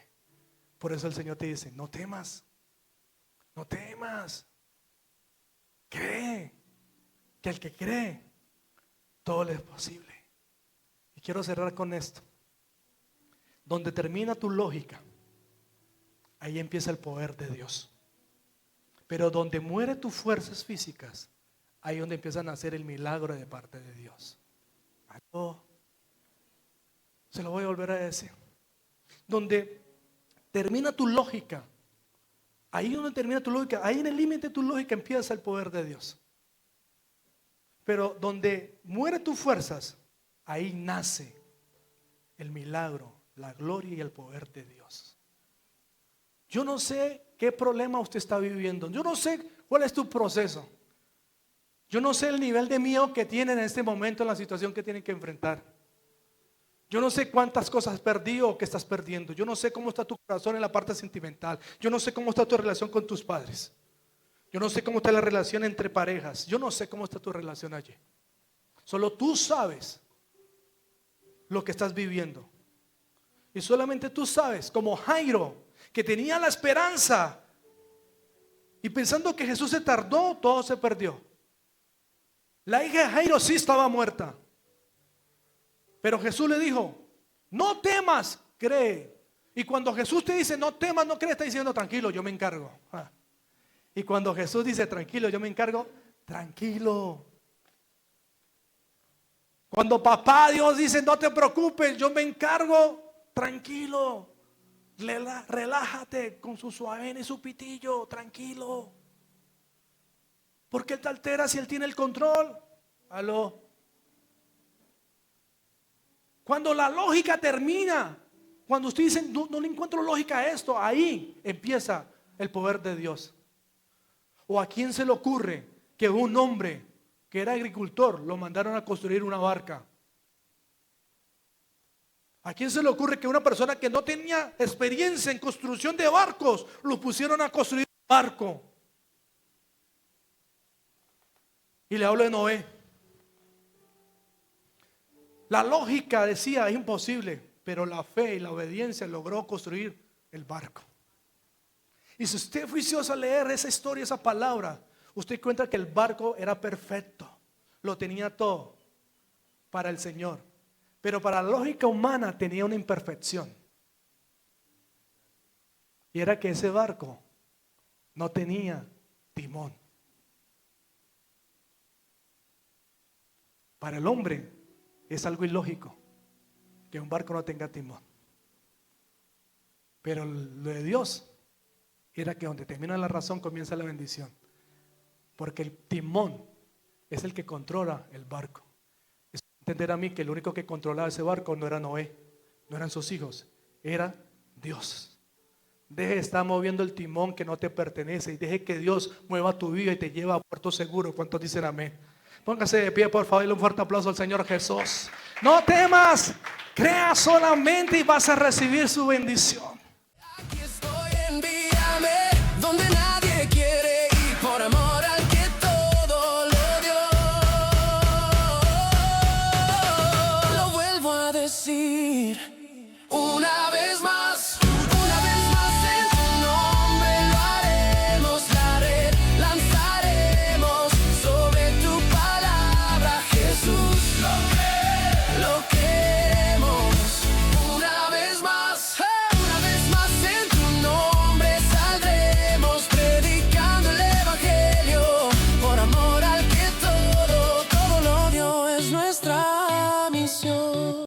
Por eso el Señor te dice, no temas, no temas. Cree, que al que cree, todo le es posible. Y quiero cerrar con esto. Donde termina tu lógica, ahí empieza el poder de Dios. Pero donde mueren tus fuerzas físicas, ahí es donde empiezan a hacer el milagro de parte de Dios. ¿Aló? Se lo voy a volver a decir. Donde termina tu lógica, ahí donde termina tu lógica, ahí en el límite de tu lógica empieza el poder de Dios. Pero donde mueren tus fuerzas, ahí nace el milagro, la gloria y el poder de Dios. Yo no sé qué problema usted está viviendo. Yo no sé cuál es tu proceso. Yo no sé el nivel de miedo que tiene en este momento en la situación que tienen que enfrentar. Yo no sé cuántas cosas has perdido o que estás perdiendo. Yo no sé cómo está tu corazón en la parte sentimental. Yo no sé cómo está tu relación con tus padres. Yo no sé cómo está la relación entre parejas. Yo no sé cómo está tu relación allí. Solo tú sabes lo que estás viviendo. Y solamente tú sabes, como Jairo, que tenía la esperanza y pensando que Jesús se tardó, todo se perdió. La hija de Jairo sí estaba muerta. Pero Jesús le dijo, no temas, cree. Y cuando Jesús te dice, no temas, no crees, está diciendo, tranquilo, yo me encargo. Y cuando Jesús dice, tranquilo, yo me encargo, tranquilo. Cuando papá Dios dice, no te preocupes, yo me encargo, tranquilo, relájate con su suavena y su pitillo, tranquilo. ¿Por qué Él te altera si Él tiene el control? Aló. Cuando la lógica termina, cuando usted dice, no le encuentro lógica a esto, ahí empieza el poder de Dios. ¿O a quién se le ocurre que un hombre que era agricultor lo mandaron a construir una barca? ¿A quién se le ocurre que una persona que no tenía experiencia en construcción de barcos lo pusieron a construir un barco? Y le hablo de Noé. La lógica decía, es imposible, pero la fe y la obediencia logró construir el barco. Y si usted es juicioso a leer esa historia, esa palabra, usted encuentra que el barco era perfecto, lo tenía todo para el Señor, pero para la lógica humana tenía una imperfección. Y era que ese barco no tenía timón. Para el hombre es algo ilógico que un barco no tenga timón. Pero lo de Dios era que donde termina la razón comienza la bendición. Porque el timón es el que controla el barco. Es entender a mí que el único que controlaba ese barco no era Noé, no eran sus hijos, era Dios. Deje de estar moviendo el timón que no te pertenece y deje que Dios mueva tu vida y te lleve a puerto seguro. ¿Cuántos dicen amén? Póngase de pie, por favor, y un fuerte aplauso al Señor Jesús. No temas, crea solamente y vas a recibir su bendición.